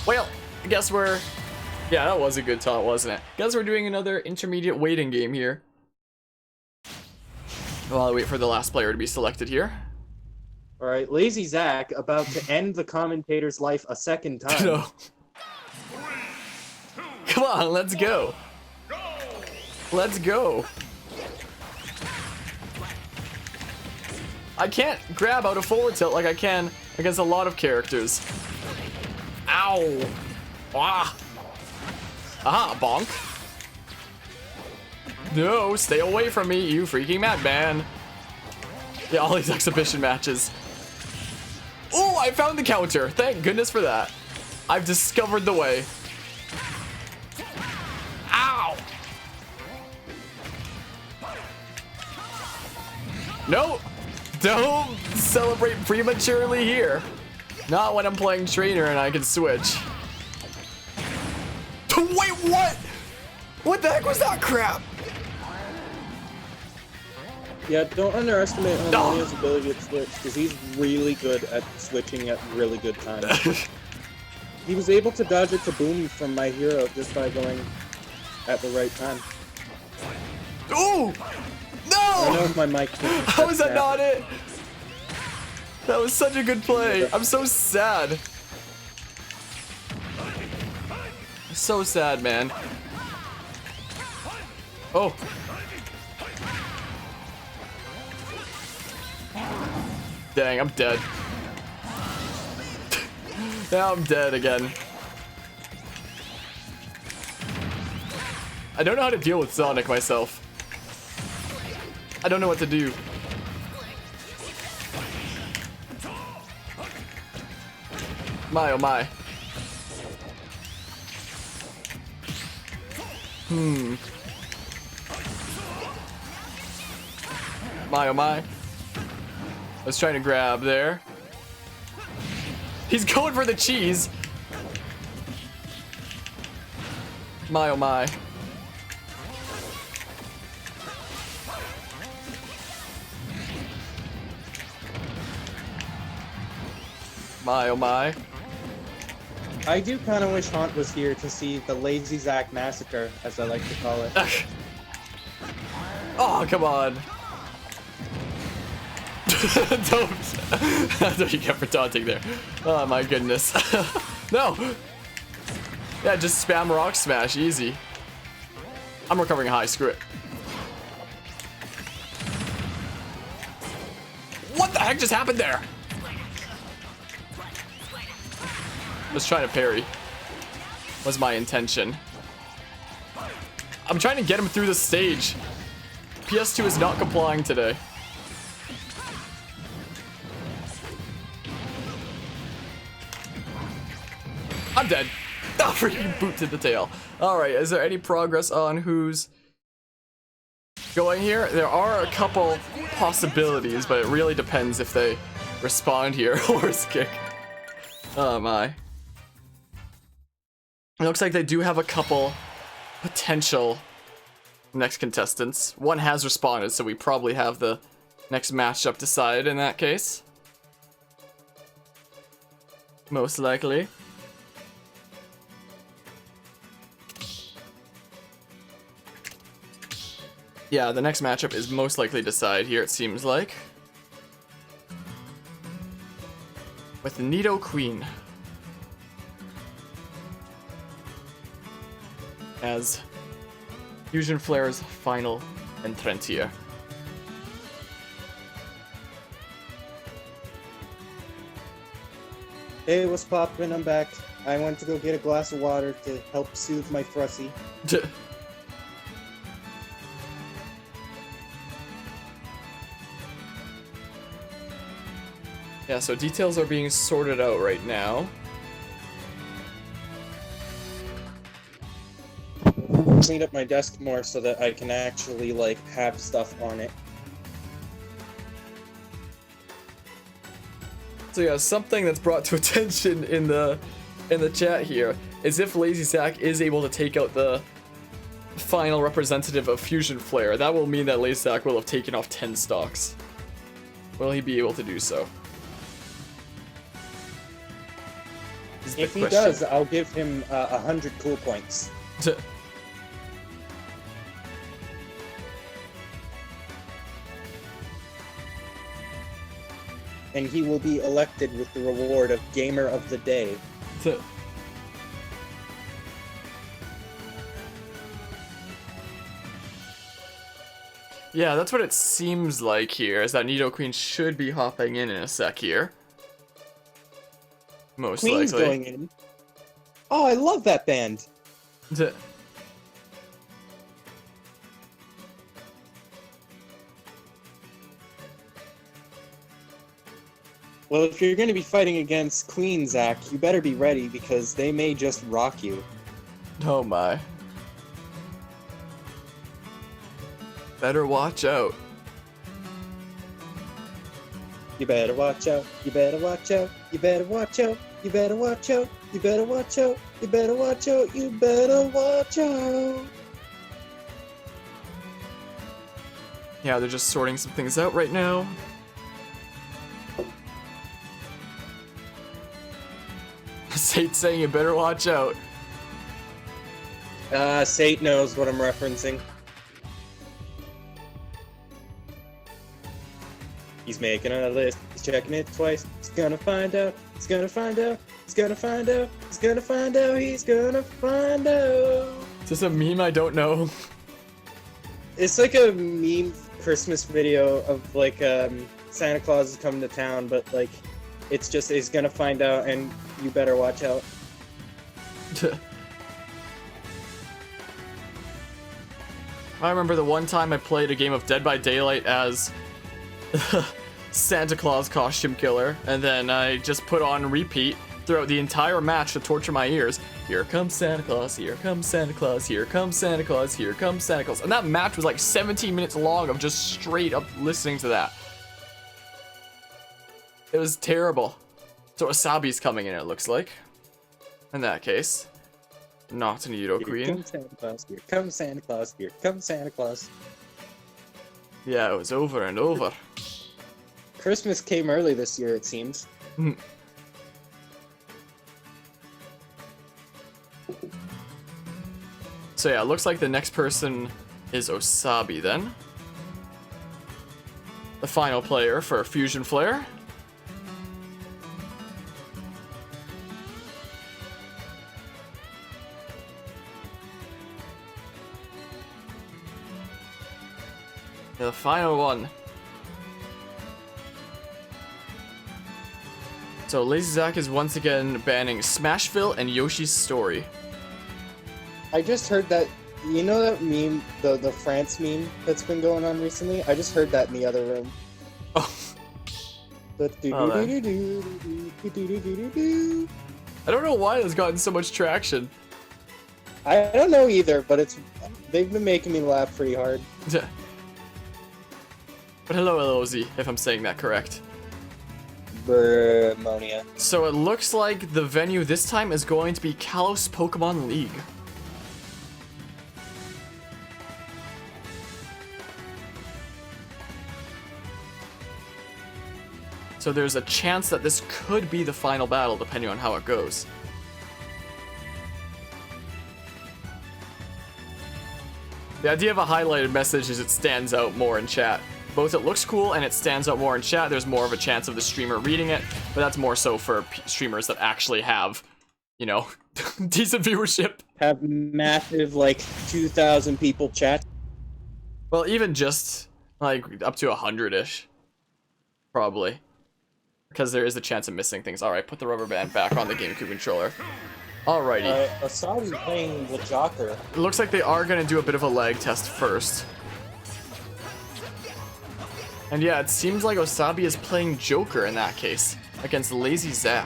Well, I guess we're... Yeah, that was a good taunt, wasn't it? Guess we're doing another intermediate waiting game here. While I wait for the last player to be selected here. Alright, LazyZach about to end the commentator's life a second time. No. Come on, let's go. Let's go. I can't grab out of forward tilt like I can against a lot of characters. Ow. Ah. Aha, bonk. No, stay away from me, you freaking madman. Yeah, all these exhibition matches. Oh, I found the counter. Thank goodness for that. I've discovered the way. Ow. No, don't celebrate prematurely here. Not when I'm playing trainer and I can switch. Wait, what? What the heck was that crap? Yeah, don't underestimate Harmonia's ability to switch, because he's really good at switching at really good times. He was able to dodge it to boom from my hero just by going at the right time. Ooh! No! I know my mic. How is that not it? That was such a good play. I'm so sad. So sad, man. Oh. Dang, I'm dead. Now I'm dead again. I don't know how to deal with Sonic myself. I don't know what to do. My oh my. My oh my. I was trying to grab there. He's going for the cheese. My oh my. My oh my. I do kind of wish Haunt was here to see the LazyZach massacre, as I like to call it. Oh, come on. Don't. That's what you get for taunting there. Oh my goodness. No. Yeah, just spam rock smash, easy. I'm recovering high, screw it. What the heck just happened there? I was trying to parry. Was my intention. I'm trying to get him through the stage. PS2 is not complying today. I'm dead. Oh, freaking boot to the tail. Alright, is there any progress on who's going here? There are a couple possibilities, but it really depends if they respond here. Horse kick. Oh my. It looks like they do have a couple potential next contestants. One has responded, so we probably have the next matchup decided in that case. Most likely. Yeah, the next matchup is most likely decided here, it seems like. With Nido Queen. As Fusion Flare's final entrant here. Hey, what's poppin'? I'm back. I went to go get a glass of water to help soothe my frussy. Yeah, so details are being sorted out right now. cleaned up my desk more so that I can actually like have stuff on it. So yeah, something that's brought to attention in the chat here is if LazyZach is able to take out the final representative of Fusion Flare, that will mean that LazyZach will have taken off 10 stocks. Will he be able to do so? If he does, I'll give him 100 cool points. And he will be elected with the reward of Gamer of the Day. Yeah, that's what it seems like here, is that Nidoqueen should be hopping in a sec here. Most Queen's likely. going in. Oh, I love that band. Well, if you're going to be fighting against Queen, Zach, you better be ready because they may just rock you. Oh my. Better watch out. You better watch out. You better watch out. You better watch out. You better watch out. You better watch out. You better watch out. You better watch out. Yeah, they're just sorting some things out right now. Sate's saying you better watch out. Sate knows what I'm referencing. He's making a list. He's checking it twice. He's gonna find out. He's gonna find out. He's gonna find out. He's gonna find out. He's gonna find out. Is this a meme I don't know? It's like a meme Christmas video of like Santa Claus is coming to town, but like it's just he's gonna find out, and you better watch out. I remember the one time I played a game of Dead by Daylight as Santa Claus costume killer, and then I just put on repeat throughout the entire match to torture my ears. Here comes Santa Claus, here comes Santa Claus, here comes Santa Claus, here comes Santa Claus. And that match was like 17 minutes long of just straight up listening to that. It was terrible. So Wasabi's coming in, it looks like. In that case. Not an Nidoqueen. Here comes Santa Claus, here comes Santa Claus, here comes Santa Claus. Yeah, it was over and over. Christmas came early this year, it seems. So yeah, it looks like the next person is Wasabi then. The final player for Fusion Flare. The final one. So LazyZach is once again banning Smashville and Yoshi's Story. I just heard that, you know that meme, the France meme that's been going on recently? I just heard that in the other room. Oh. I don't know why it's gotten so much traction. I don't know either, but they've been making me laugh pretty hard. But hello, LOZ, if I'm saying that correct. Harmonia. So it looks like the venue this time is going to be Kalos Pokemon League. So there's a chance that this could be the final battle, depending on how it goes. The idea of a highlighted message is it stands out more in chat. Both it looks cool and it stands out more in chat. There's more of a chance of the streamer reading it, but that's more so for streamers that actually have, you know, decent viewership. Have massive, like, 2,000 people chat. Well, even just, like, up to 100-ish. Probably. Because there is a chance of missing things. Alright, put the rubber band back on the GameCube controller. Alrighty. Asabi's playing the Jocker. It looks like they are going to do a bit of a lag test first. And yeah, it seems like Wasabi is playing Joker in that case, against LazyZach.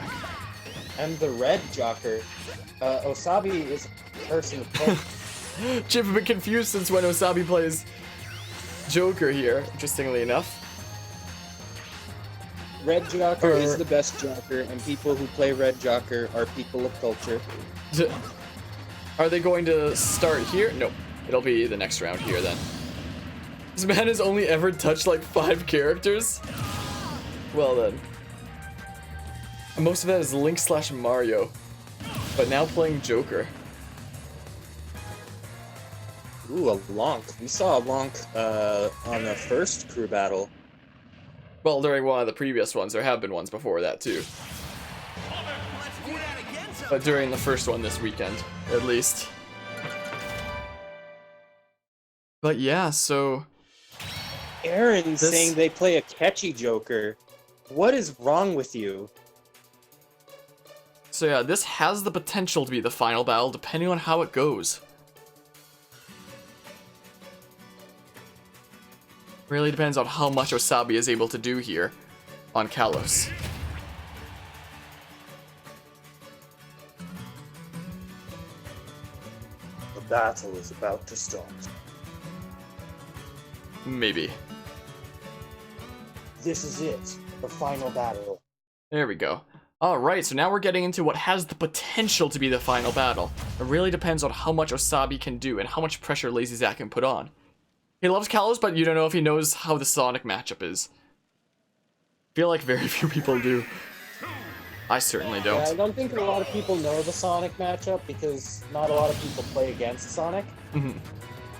And the red Jocker. Wasabi is a person of color. Chip a bit confused since when Osabi plays Joker here, interestingly enough. Red Joker is the best Joker, and people who play Red Joker are people of culture. Are they going to start here? Nope. It'll be the next round here then. This man has only ever touched like 5 characters? Well then. And most of that is Link/Mario. But now playing Joker. Ooh, a Lonk. We saw a Lonk on the first crew battle. Well, during one of the previous ones, there have been ones before that too. But during the first one this weekend, at least. But yeah, so... Aaron's saying they play a catchy Joker. What is wrong with you? So yeah, this has the potential to be the final battle, depending on how it goes. Really depends on how much Osabi is able to do here on Kalos. The battle is about to start. Maybe. This is it. The final battle. There we go. Alright, so now we're getting into what has the potential to be the final battle. It really depends on how much Osabi can do and how much pressure LazyZach can put on. He loves Kalos, but you don't know if he knows how the Sonic matchup is. I feel like very few people do. I certainly don't. Yeah, I don't think a lot of people know the Sonic matchup because not a lot of people play against Sonic. Mhm.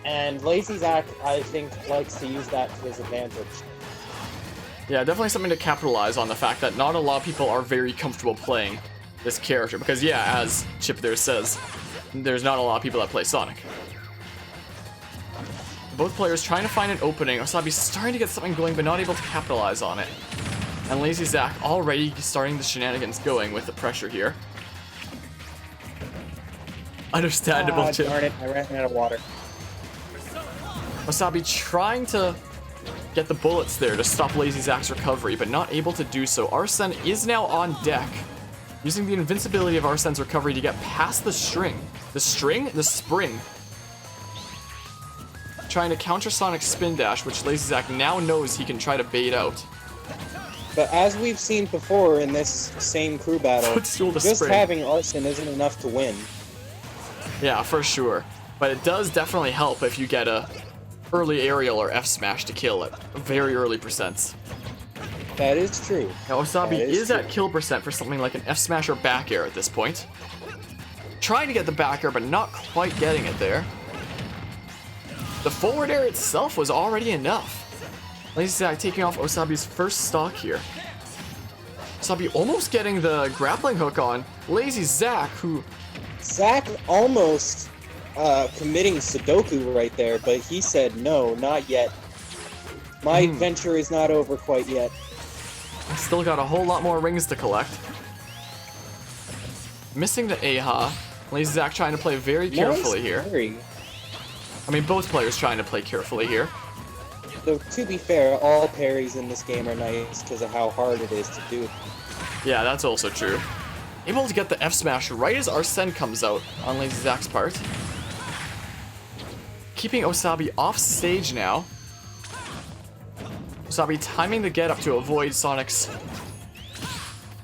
And LazyZach, I think, likes to use that to his advantage. Yeah, definitely something to capitalize on, the fact that not a lot of people are very comfortable playing this character. Because yeah, as Chip there says, there's not a lot of people that play Sonic. Both players trying to find an opening. Osabi's starting to get something going, but not able to capitalize on it. And LazyZach already starting the shenanigans going with the pressure here. Understandable, Chip. Darn it, I ran out of water. Osabi trying to get the bullets there to stop LazyZach's recovery, but not able to do so. Arsene is now on deck, using the invincibility of Arsene's recovery to get past the string. The string? The spring. Trying to counter Sonic's spin dash, which LazyZach now knows he can try to bait out. But as we've seen before in this same crew battle, Footstool to just spring. having Arsene isn't enough to win. Yeah, for sure. But it does definitely help if you get a early aerial or F smash to kill it. Very early percents. That is true. Now Osabi That is true. at kill percent for something like an F smash or back air at this point. Trying to get the back air, but not quite getting it there. The forward air itself was already enough. LazyZach taking off Osabi's first stock here. Osabi almost getting the grappling hook on LazyZach, who... Zach almost committing Sudoku right there, but he said no, not yet. My adventure is not over quite yet. Still got a whole lot more rings to collect. Missing the Aha. LazyZach trying to play very carefully Nice here. parry. I mean, both players trying to play carefully here. Though, to be fair, all parries in this game are nice because of how hard it is to do. Yeah, that's also true. Able to get the F smash right as Arsene comes out on LazyZach's part. Keeping Osabi off stage now. Osabi timing the get up to avoid Sonic's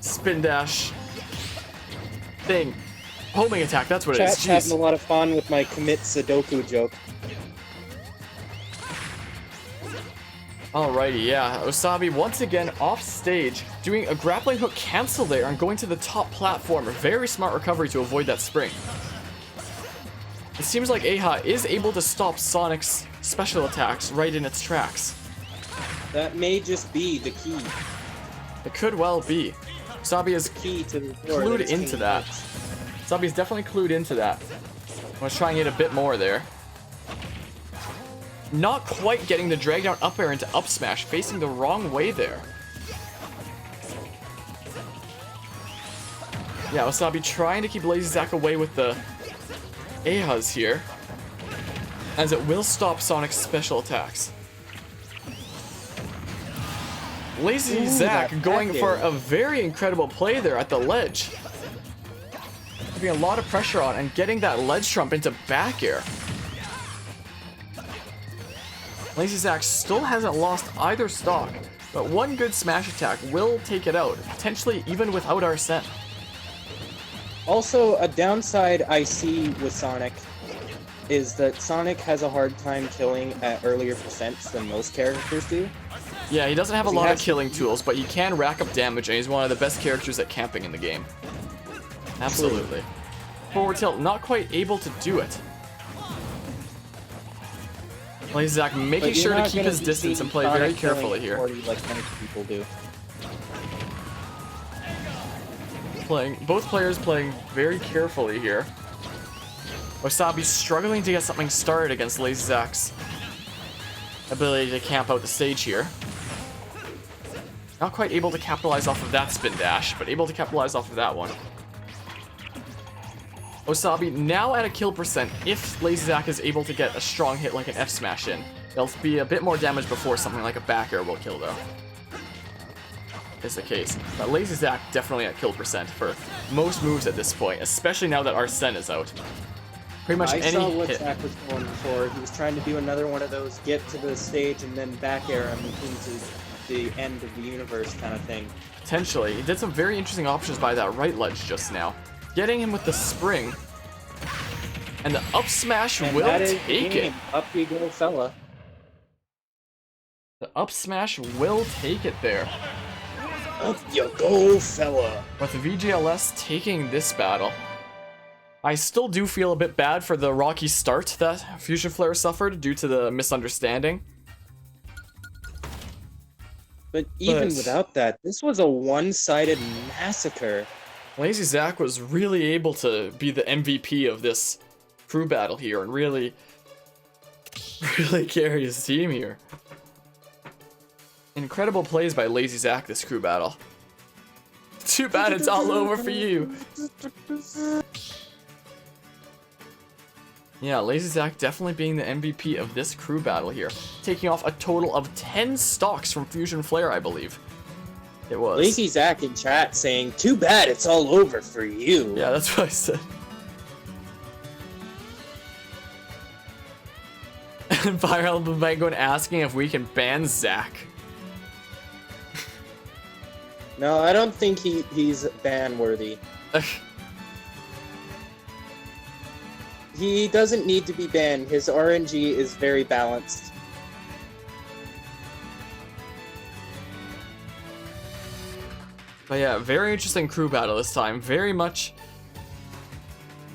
spin dash thing. Homing attack, that's what it is. Chat's having a Jeez. lot of fun with my commit Sudoku joke. Alrighty, yeah. Osabi once again off stage, doing a grappling hook cancel there and going to the top platform. A very smart recovery to avoid that spring. It seems like Aha is able to stop Sonic's special attacks right in its tracks. That may just be the key. It could well be. Osabi is Key to the door clued that is into King that. Hits. Osabi's definitely clued into that. I was trying it a bit more there. Not quite getting the drag down up air into up smash, facing the wrong way there. Yeah, Osabi trying to keep LazyZach away with the Ahas here, as it will stop Sonic's special attacks. LazyZach going back for air. a very incredible play there at the ledge. Putting a lot of pressure on and getting that ledge trump into back air. LazyZach still hasn't lost either stock, but one good smash attack will take it out, potentially even without Arsene. Also, a downside I see with Sonic is that Sonic has a hard time killing at earlier percents than most characters do. Yeah, he doesn't have a He lot of has- killing tools, but he can rack up damage, and he's one of the best characters at camping in the game. Absolutely. Forward tilt, not quite able to do it. LazyZach making But you're sure to not keep gonna his be distance seeing and play Sonic very killing carefully here. 40 like many people do. Both players playing very carefully here. Wasabi's struggling to get something started against LazyZach's ability to camp out the stage here. Not quite able to capitalize off of that spin dash, but able to capitalize off of that one. Wasabi now at a kill percent if LazyZach is able to get a strong hit like an F smash in. There'll be a bit more damage before something like a back air will kill though. Is the case. But LazyZach definitely at kill percent for most moves at this point, especially now that Arsene is out. Pretty much I any saw what hit. Zach was going for. He was trying to do another one of those get to the stage and then back air him into the end of the universe kind of thing. Potentially. He did some very interesting options by that right ledge just now. Getting him with the spring. And the up smash And will that is take the it. game. Up you go, fella. The up smash will take it there. Up you go, fella. With VGLS taking this battle. I still do feel a bit bad for the rocky start that Fusion Flare suffered due to the misunderstanding. But even But- without that, this was a one-sided massacre. LazyZach was really able to be the MVP of this crew battle here and really carry his team here. Incredible plays by LazyZach this crew battle. Too bad it's all over for you. Yeah, LazyZach definitely being the MVP of this crew battle here. Taking off a total of 10 stocks from Fusion Flare, I believe. It was. LazyZach in chat saying, "Too bad it's all over for you." Yeah, that's what I said. And Fire Emblem Penguin asking if we can ban Zach. No, I don't think he's ban-worthy. He doesn't need to be banned. His RNG is very balanced. But yeah, very interesting crew battle this time. Very much.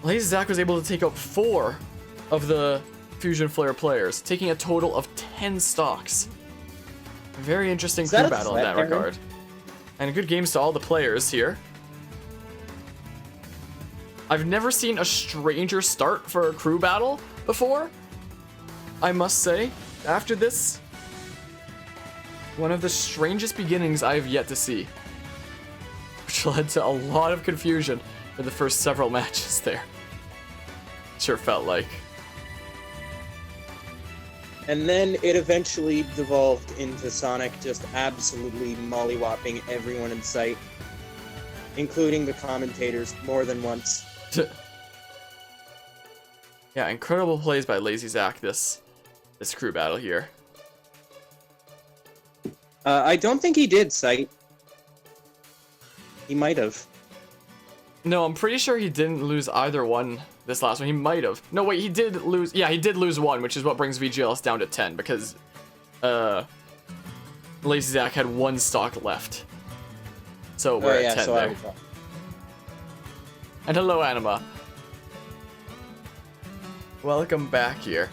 LazyZach was able to take out 4 of the Fusion Flare players, taking a total of 10 stocks. Very interesting Is that crew a battle in threat, that Aaron? regard. And good games to all the players here. I've never seen a stranger start for a crew battle before, I must say. After this, one of the strangest beginnings I have yet to see. Which led to a lot of confusion for the first several matches there. Sure felt like. And then it eventually devolved into Sonic just absolutely mollywopping everyone in sight, including the commentators more than once. Yeah, incredible plays by LazyZach this crew battle here. I don't think he did sight. He might have. No, I'm pretty sure he didn't lose either one this last one. He might have. No, wait, he did lose. Yeah, he did lose one, which is what brings VGLS down to 10 because LazyZach had 1 stock left. So we're at 10 so there. And hello, Anima. Welcome back here.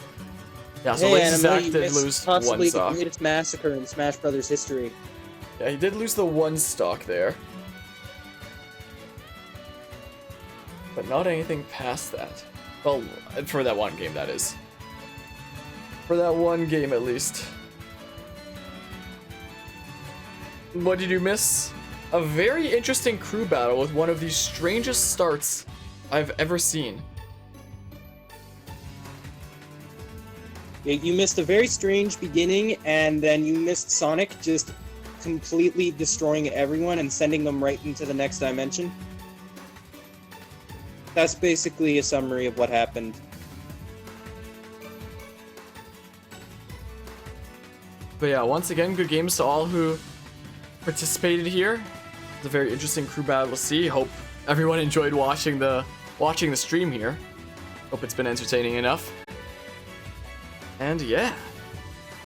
Yeah, so Hey, Anima, LazyZach you did missed lose possibly 1 the stock. greatest massacre in Smash Brothers history. Yeah, he did lose the 1 stock there. But not anything past that. Well, for that one game, that is. For that one game, at least. What did you miss? A very interesting crew battle with one of the strangest starts I've ever seen. You missed a very strange beginning, and then you missed Sonic just completely destroying everyone and sending them right into the next dimension. That's basically a summary of what happened. But yeah, once again, good games to all who participated here. It's a very interesting crew battle to see. Hope everyone enjoyed watching the stream here. Hope it's been entertaining enough. And yeah.